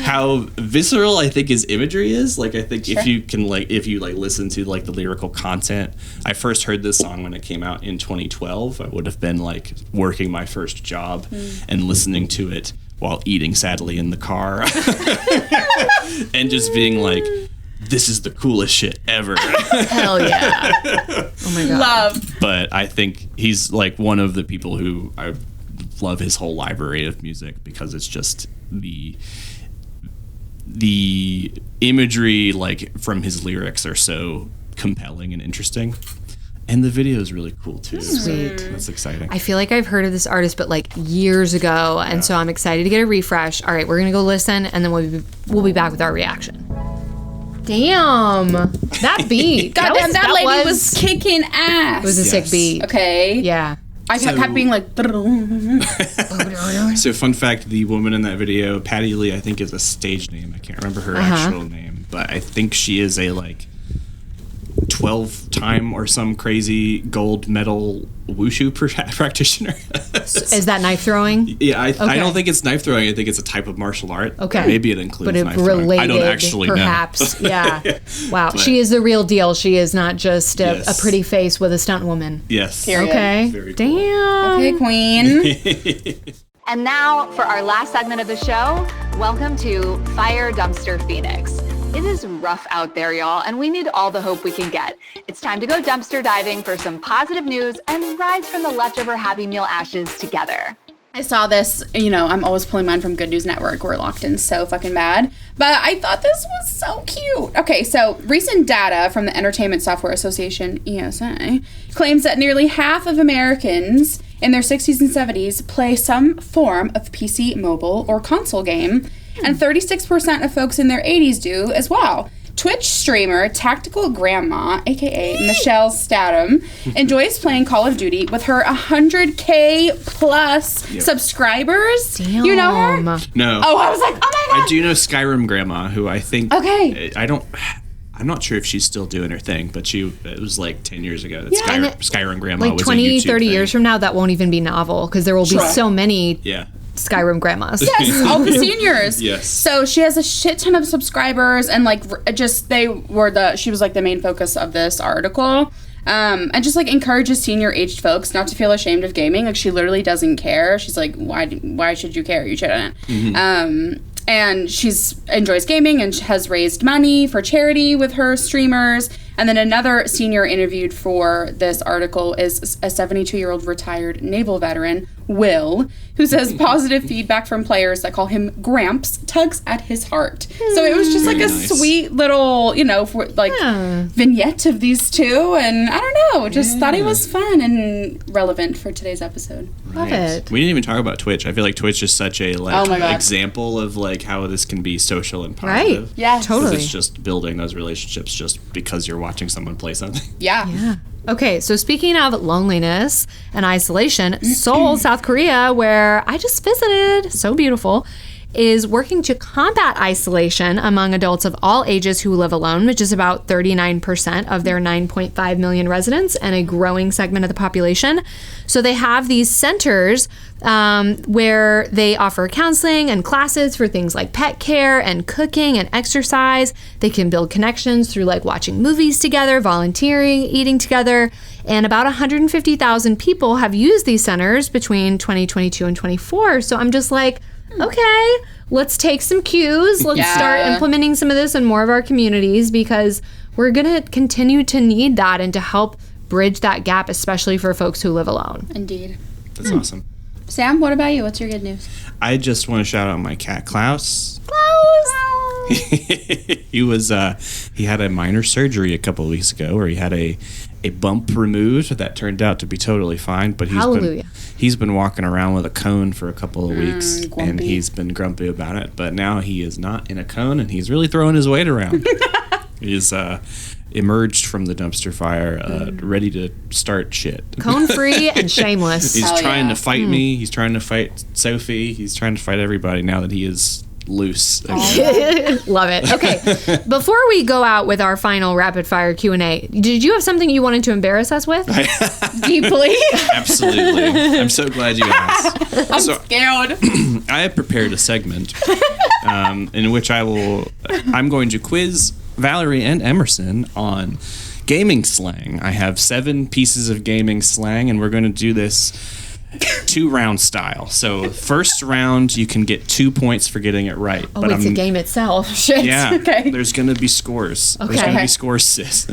how visceral I think his imagery is. Like I think if you listen to like the lyrical content, I first heard this song when it came out in 2012. I would have been like working my first job and listening to it while eating sadly in the car and just being like, this is the coolest shit ever. Hell yeah. Oh my God. Love. But I think he's like one of the people who I love his whole library of music because it's just the imagery like from his lyrics are so compelling and interesting. And the video is really cool too. Sweet. So that's exciting. I feel like I've heard of this artist, but like years ago. And so I'm excited to get a refresh. All right, we're going to go listen and then we'll be back with our reaction. Damn, that beat. Goddamn, that lady was kicking ass. It was a sick beat. Okay. Yeah. I kept being like... So fun fact, the woman in that video, Patty Lee, I think is a stage name. I can't remember her actual name, but I think she is a like 12-time or some crazy gold medal wushu practitioner. Is that knife throwing? Yeah, I don't think it's knife throwing. I think it's a type of martial art. Okay. Maybe it includes but knife throwing. related, I don't actually perhaps. know. Yeah. Wow. She is the real deal. She is not just a pretty face with a stunt woman. Yes. Period. Okay. Very cool. Damn. Okay, queen. And now for our last segment of the show, welcome to Fire Dumpster Phoenix. It is rough out there, y'all, and we need all the hope we can get. It's time to go dumpster diving for some positive news and rise from the leftover Happy Meal ashes together. I saw this, I'm always pulling mine from Good News Network. We're locked in so fucking bad. But I thought this was so cute. Okay, so recent data from the Entertainment Software Association, ESA, claims that nearly half of Americans in their 60s and 70s play some form of PC, mobile, or console game, and 36% of folks in their 80s do as well. Twitch streamer Tactical Grandma, aka Michelle Statham, enjoys playing Call of Duty with her 100K plus subscribers. Damn. You know her? No. Oh, I was like, oh my God. I do know Skyrim Grandma, who I think... Okay. I'm not sure if she's still doing her thing, but it was like 10 years ago that And Skyrim Grandma like was 20, a YouTube 30 thing. years from now, that won't even be novel because there will be so many Skyrim grandmas. Yes, all the seniors. Yes. So she has a shit ton of subscribers, and like she was like the main focus of this article. And just like encourages senior aged folks not to feel ashamed of gaming. Like she literally doesn't care. She's like, why should you care? You shouldn't. And she's enjoys gaming and has raised money for charity with her streamers. And then another senior interviewed for this article is a 72-year-old retired naval veteran, Will, who says positive feedback from players that call him Gramps tugs at his heart. So it was just like a sweet little, vignette of these two. And I don't know, just thought it was fun and relevant for today's episode. Love it. We didn't even talk about Twitch. I feel like Twitch is such a God. example of like how this can be social and positive. Right. Yeah. Totally. It's just building those relationships just because you're watching someone play something. Yeah. Okay, so speaking of loneliness and isolation, Seoul, South Korea, where I just visited, so beautiful, is working to combat isolation among adults of all ages who live alone, which is about 39% of their 9.5 million residents and a growing segment of the population. So they have these centers where they offer counseling and classes for things like pet care and cooking and exercise. They can build connections through like watching movies together, volunteering, eating together. And about 150,000 people have used these centers between 2022 and 24. So I'm just like, okay, let's take some cues. Let's start implementing some of this in more of our communities because we're going to continue to need that and to help bridge that gap, especially for folks who live alone. Indeed. That's awesome. Sam, what about you? What's your good news? I just want to shout out my cat, Klaus. He had a minor surgery a couple of weeks ago where he had a bump removed that turned out to be totally fine, but he's been walking around with a cone for a couple of weeks, and he's been grumpy about it, but now he is not in a cone, and he's really throwing his weight around. He's emerged from the dumpster fire, ready to start shit. Cone-free and shameless. He's trying to fight me. He's trying to fight Sophie. He's trying to fight everybody now that he is loose. Love it. Okay, before we go out with our final rapid fire Q&A, did you have something you wanted to embarrass us with? Deeply. Absolutely. I'm so glad you asked. I'm scared. I have prepared a segment in which I'm going to quiz Valerie and Emerson on gaming slang. I have 7 pieces of gaming slang, and we're going to do this 2-round style. So first round, you can get 2 points for getting it right. Oh, it's a game itself. Shit. Yeah. Okay. There's going to be scores. Okay. There's going to be scores, sis.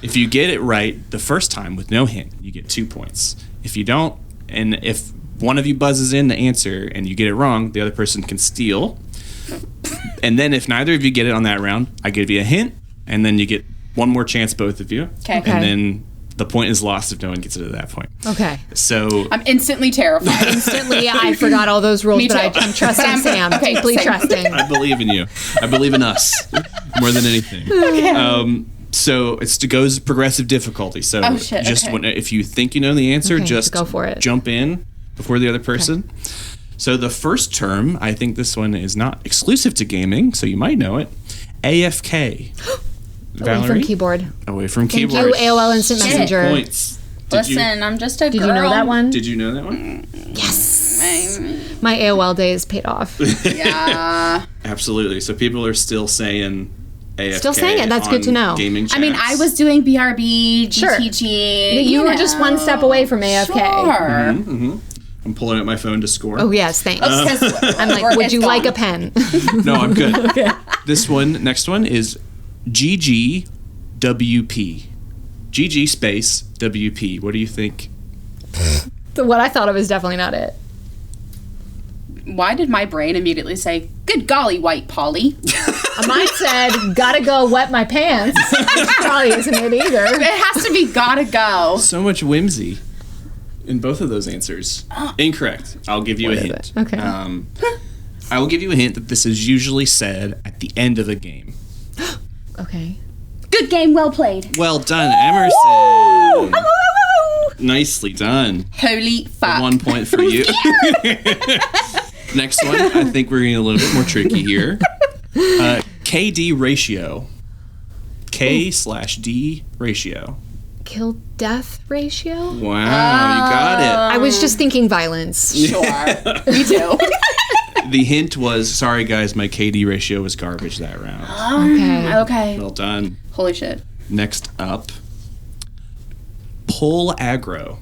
If you get it right the first time with no hint, you get 2 points. If you don't, and if one of you buzzes in the answer and you get it wrong, the other person can steal. And then if neither of you get it on that round, I give you a hint, and then you get one more chance, both of you. Okay. And then the point is lost if no one gets it at that point. Okay. So I'm instantly terrified. Instantly, I forgot all those rules, Me too. but I'm trusting Sam. Okay, Deeply same. trusting. I believe in you. I believe in us more than anything. Okay. So it goes progressive difficulty. So just if you think you know the answer, just go for it. Jump in before the other person. Okay. So the first term, I think this one is not exclusive to gaming, so you might know it. AFK. Valerie? Away from keyboard. Away from keyboard. Thank you, AOL Instant Messenger. Points. I'm just a girl. Did you know that one? Did you know that one? Yes. My AOL days paid off. Yeah. Absolutely. So people are still saying AFK. Still saying it. That's good to know. Gaming chats. I mean, I was doing BRB, GTG. You were just one step away from AFK. Sure. Mm-hmm. I'm pulling up my phone to score. Oh, yes, thanks. I'm like, would you like a pen? No, I'm good. Okay. Next one is GGWP. GG space WP. What do you think? What I thought of is definitely not it. Why did my brain immediately say, good golly, white Polly? Mine said, gotta go wet my pants. Which probably isn't it either. It has to be gotta go. So much whimsy in both of those answers. Incorrect. I'll give you a hint. Okay. I will give you a hint that this is usually said at the end of a game. Okay. Good game, well played. Well done, Emerson. Nicely done. Holy fuck. 1 point for you. Next one, I think we're getting a little bit more tricky here. KD ratio. K/D ratio. Kill death ratio? Wow, you got it. I was just thinking violence. Sure. Me too. The hint was, sorry guys, my KD ratio was garbage that round. Okay. Well done. Holy shit. Next up, pull aggro.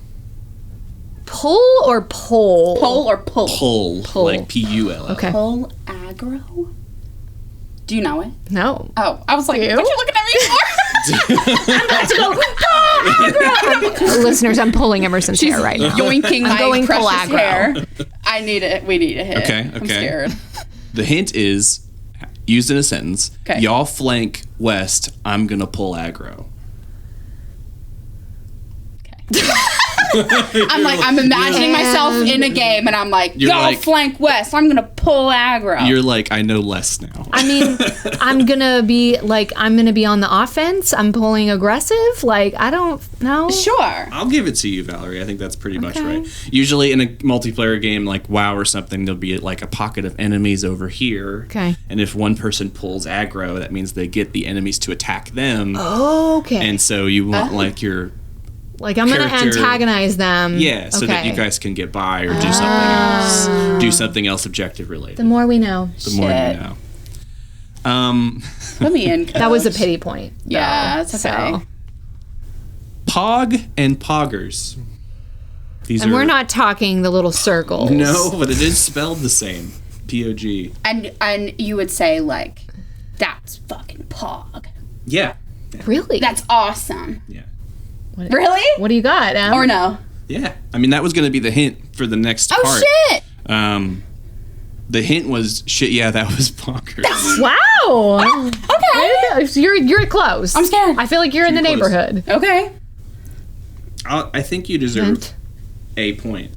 Pull or pull? Pull or pull? Pull. Like P-U-L-L. Okay. Pull aggro? Do you know it? No. Oh, I was like, what you looking at me for? I'm about to go, pull aggro! Listeners, I'm pulling Emerson's hair right now. Yoinking my going pull precious aggro. hair. I need it. We need a hit. Okay. I'm scared. The hint is, used in a sentence, Okay. y'all flank west, I'm gonna pull aggro. I'm imagining myself in a game, and I'm like, You're y'all like- flank west. I'm gonna pull aggro. You're like, I know less now. I mean, I'm gonna be on the offense. I'm pulling aggressive. Like, I don't know. Sure. I'll give it to you, Valerie. I think that's pretty much right. Usually in a multiplayer game like WoW or something, there'll be like a pocket of enemies over here. Okay. And if one person pulls aggro, that means they get the enemies to attack them. Okay. And so you want like your... Like, I'm going to character- antagonize them. Yeah, so that you guys can get by or do something else. Do something else objective related. The more we know. The more you know. Put me in. That was a pity point. Yeah, it's okay. So. Pog and poggers. These And are... we're not talking the little circles. No, but it is spelled the same. P-O-G. And you would say, like, that's fucking pog. Yeah. Really? That's awesome. Yeah. Really? What do you got, Em? Or no? Yeah. I mean, that was going to be the hint for the next part. Oh, shit! The hint was shit. Yeah, that was bonkers. Wow. Okay. You're close. I'm scared. I feel like you're in the Close. neighborhood. Okay. I think you deserve Hint. a point.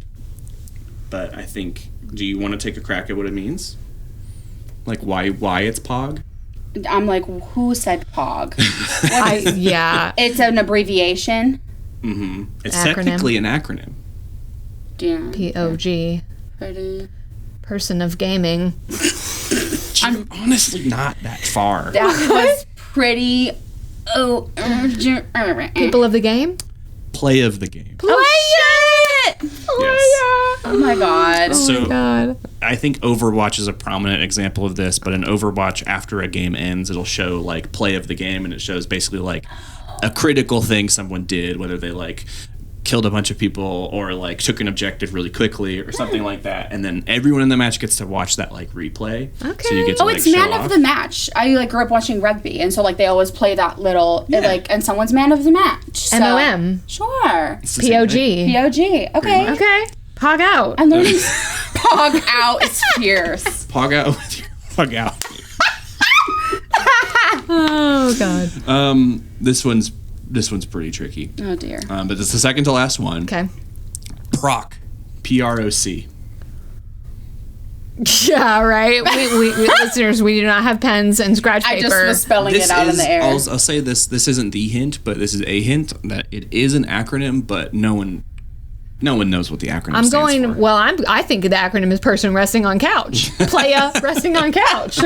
But I think, do you want to take a crack at what it means? Like why it's POG? I'm like, who said POG? Yeah. It's an abbreviation. Mm-hmm. It's Acronym. technically an acronym. Yeah. POG. Pretty. Person of gaming. I'm honestly not that far. That was pretty. People of the game? Play of the game. Oh shit! Yes. Oh my god. So God. I think Overwatch is a prominent example of this, but in Overwatch, after a game ends, it'll show like play of the game, and it shows basically like a critical thing someone did, whether they like killed a bunch of people or like took an objective really quickly or something like that, and then everyone in the match gets to watch that like replay. Okay. So you get to, It's man of the match. I like grew up watching rugby, and so like they always play that little and someone's man of the match. So, MOM. Sure. POG. POG. Okay. Okay. Pog out. I'm learning. Pog out is fierce. Pog out with your pog out. Oh God. This one's pretty tricky. Oh dear. But it's the second to last one. Okay. Proc. PROC. Yeah, right. We listeners, we do not have pens and scratch I paper. just was spelling it out in the air. I'll say this. This isn't the hint, but this is a hint that it is an acronym, but no one knows what the acronym stands for. Well, I think the acronym is person resting on couch. Playa resting on couch.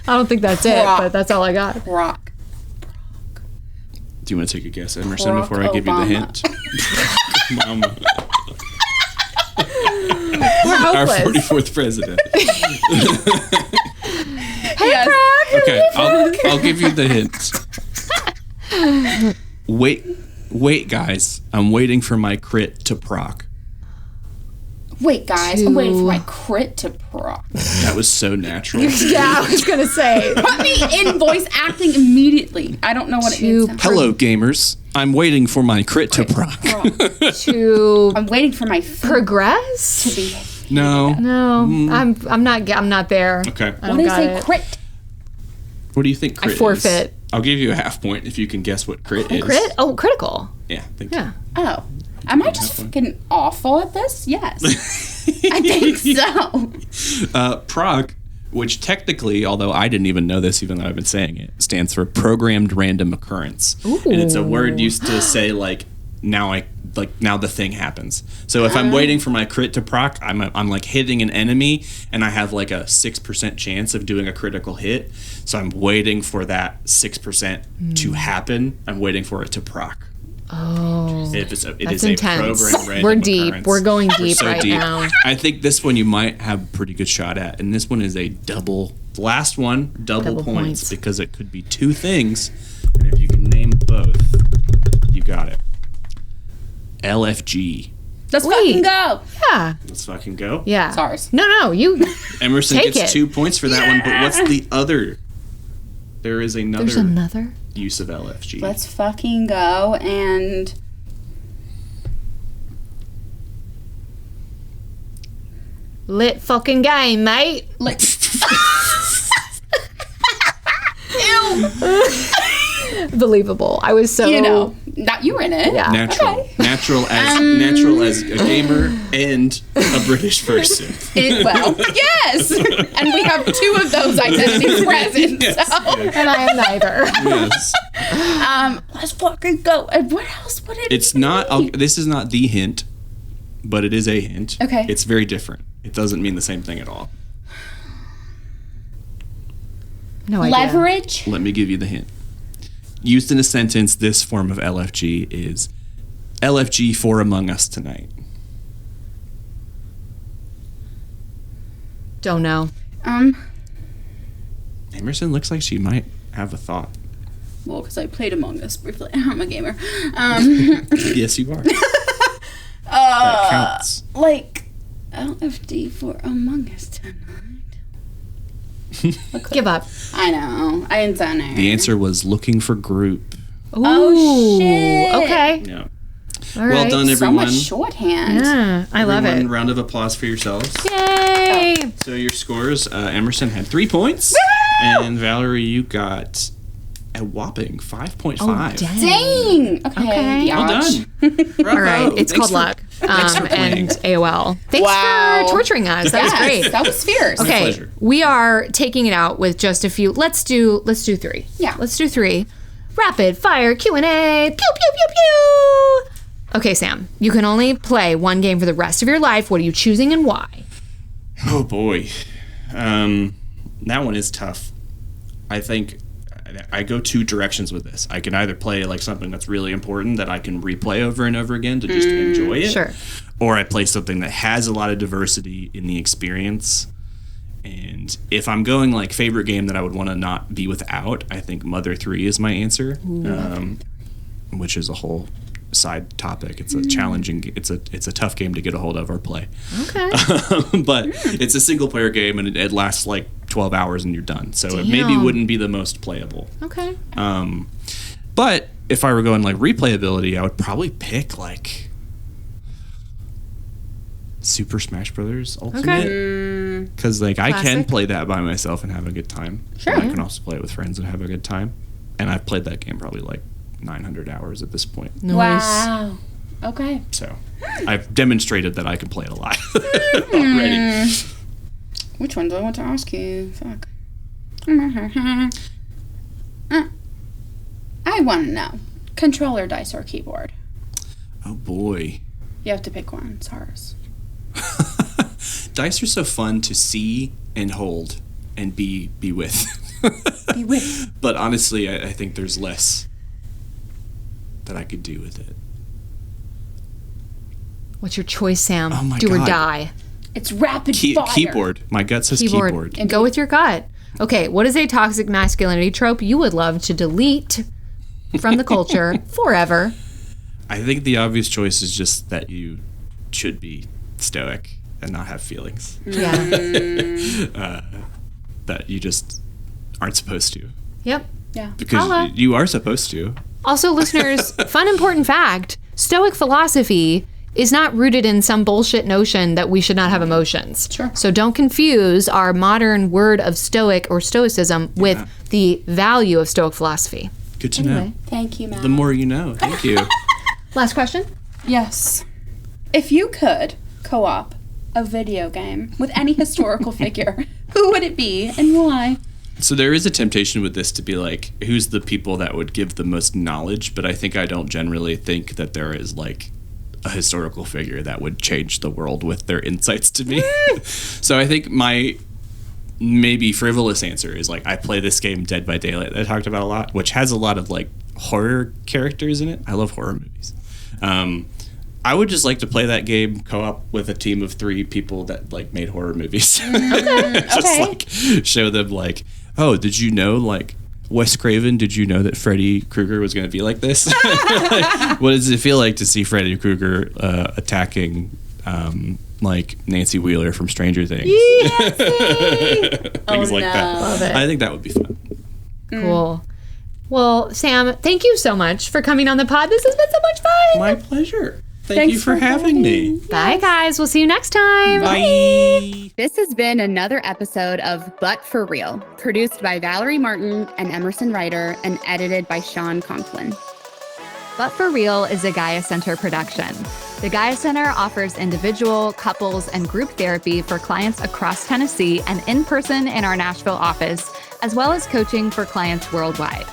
I don't think that's it, but that's all I got. Rock. Do you want to take a guess, Emerson, Barack before I give you the hint? Mama. We're Our hopeless. 44th president. Hey, Yes. Brock. Okay, I'll give you the hint. Wait, guys. I'm waiting for my crit to proc. Wait, guys. I'm waiting for my crit to proc. That was so natural. Yeah, I was gonna say. Put me in voice acting immediately. I don't know what it means. Hello, gamers. I'm waiting for my crit to proc. To I'm waiting for my progress. to be. No. No, I'm not there. Okay. I What don't is got a it. crit? What do you think crit forfeit. is? I'll give you a half point if you can guess what crit is. Crit? Oh, critical. Yeah. Thank Yeah. Oh. Am I just fucking awful at this? Yes. I think so. you. Proc, which technically, although I didn't even know this, even though I've been saying it, stands for programmed random occurrence. Ooh. And it's a word used to say like now the thing happens. So if I'm waiting for my crit to proc, I'm like hitting an enemy and I have like a 6% chance of doing a critical hit. So I'm waiting for that 6% to happen. I'm waiting for it to proc. Oh, It that's is intense. a programmed random We're deep. occurrence. We're going deep so right deep. now. I think this one you might have a pretty good shot at, and this one is a double. The last one, double Double points, points. because it could be two things, and if you can name both, you got it. LFG. Let's Wait. fucking go. Yeah. Let's fucking go. Yeah. SARS. No, you. Emerson Take gets it. 2 points for that one, but what's the other? There is There's another another. use of LFG. Let's fucking go and. Lit fucking game, mate. Like, Believable. I was so. not you were in it. Yeah. Natural, Okay. natural as a gamer and a British person. Well, yes. And we have two of those identities present. Yes. So, And I am neither. Yes. let's fucking go. And what else would it It's be? not. This is not the hint, but it is a hint. Okay. It's very different. It doesn't mean the same thing at all. No idea. Leverage. Let me give you the hint. Used in a sentence, this form of LFG is LFG for Among Us tonight. Don't know. Emerson looks like she might have a thought. Well, because I played Among Us briefly. I'm a gamer. Yes, you are. That counts. Like LFD for Among Us tonight. Give up. I know. I didn't sound it. The answer was looking for group. Ooh, Oh, shit. Okay. Yeah. All Well right. done, So everyone. much shorthand. Yeah, I love Everyone, it. round of applause for yourselves. Yay! So your scores, Emerson had 3 points, and Valerie, you got a whopping 5.5. Oh, dang. Dang. Okay. Okay. Well biatch. done. All right, it's called luck. thanks for playing. And AOL. Thanks Wow. for torturing us. That was Yes, great. that was fierce. Okay, pleasure. we are taking it out with just a few. Let's do 3. Yeah. Let's do 3. Rapid fire Q&A. Pew pew pew pew. Okay, Sam, you can only play one game for the rest of your life. What are you choosing and why? Oh boy, that one is tough. I think I go 2 directions with this. I can either play like something that's really important that I can replay over and over again to just enjoy it, Sure. or I play something that has a lot of diversity in the experience. And if I'm going like favorite game that I would want to not be without, I think Mother 3 is my answer, which is a whole side topic. It's a challenging. It's a tough game to get a hold of or play. Okay. But it's a single player game and it lasts like 12 hours and you're done. So it maybe Damn. wouldn't be the most playable. Okay. But if I were going like replayability, I would probably pick like Super Smash Brothers Ultimate. Because like I can Classic. play that by myself and have a good time. Sure. And I can also play it with friends and have a good time. And I've played that game probably like 900 hours at this point. Nice. Wow. Okay. So I've demonstrated that I can play it a lot already. Which one do I want to ask you? Fuck. I want to know. Controller, dice, or keyboard? Oh boy. You have to pick one. It's ours. Dice are so fun to see and hold and be with. Be with. But honestly, I think there's less that I could do with it. What's your choice, Sam? Oh my Do or God. die. It's rapid fire. Keyboard. My gut says keyboard. And go with your gut. Okay, what is a toxic masculinity trope you would love to delete from the culture forever? I think the obvious choice is just that you should be stoic and not have feelings. Yeah. That you just aren't supposed to. Yep. Yeah. Because Holla. you are supposed to. Also, listeners, fun important fact, Stoic philosophy is not rooted in some bullshit notion that we should not have emotions. Sure. So don't confuse our modern word of stoic or stoicism with the value of Stoic philosophy. Good to know. Thank you, Matt. The more you know. Thank you. Last question. Yes. If you could co-op a video game with any historical figure, who would it be and why? So there is a temptation with this to be like, who's the people that would give the most knowledge? But I think I don't generally think that there is like a historical figure that would change the world with their insights to me. So I think my maybe frivolous answer is like, I play this game Dead by Daylight that I talked about a lot, which has a lot of like horror characters in it. I love horror movies. I would just like to play that game co-op with a team of 3 people that like made horror movies. Just like show them like, oh, did you know like Wes Craven, did you know that Freddy Krueger was going to be like this? Like, what does it feel like to see Freddy Krueger attacking like Nancy Wheeler from Stranger Things? Things like that. Love it. I think that would be fun. Cool. Well, Sam, thank you so much for coming on the pod. This has been so much fun. My pleasure. Thank Thanks you for for having me. Bye, guys. We'll see you next time. Bye. This has been another episode of But For Real, produced by Valerie Martin and Emerson Ryder and edited by Sean Conklin. But For Real is a Gaia Center production. The Gaia Center offers individual, couples, and group therapy for clients across Tennessee and in person in our Nashville office, as well as coaching for clients worldwide.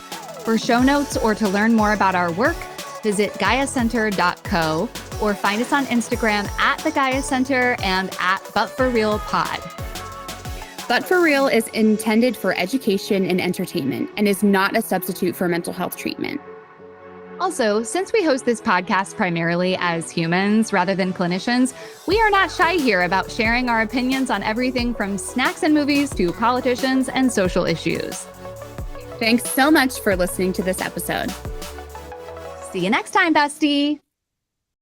For show notes or to learn more about our work, visit GaiaCenter.co or find us on Instagram at the Gaia Center and at But For Real Pod. But For Real is intended for education and entertainment and is not a substitute for mental health treatment. Also, since we host this podcast primarily as humans rather than clinicians, we are not shy here about sharing our opinions on everything from snacks and movies to politicians and social issues. Thanks so much for listening to this episode. See you next time, bestie.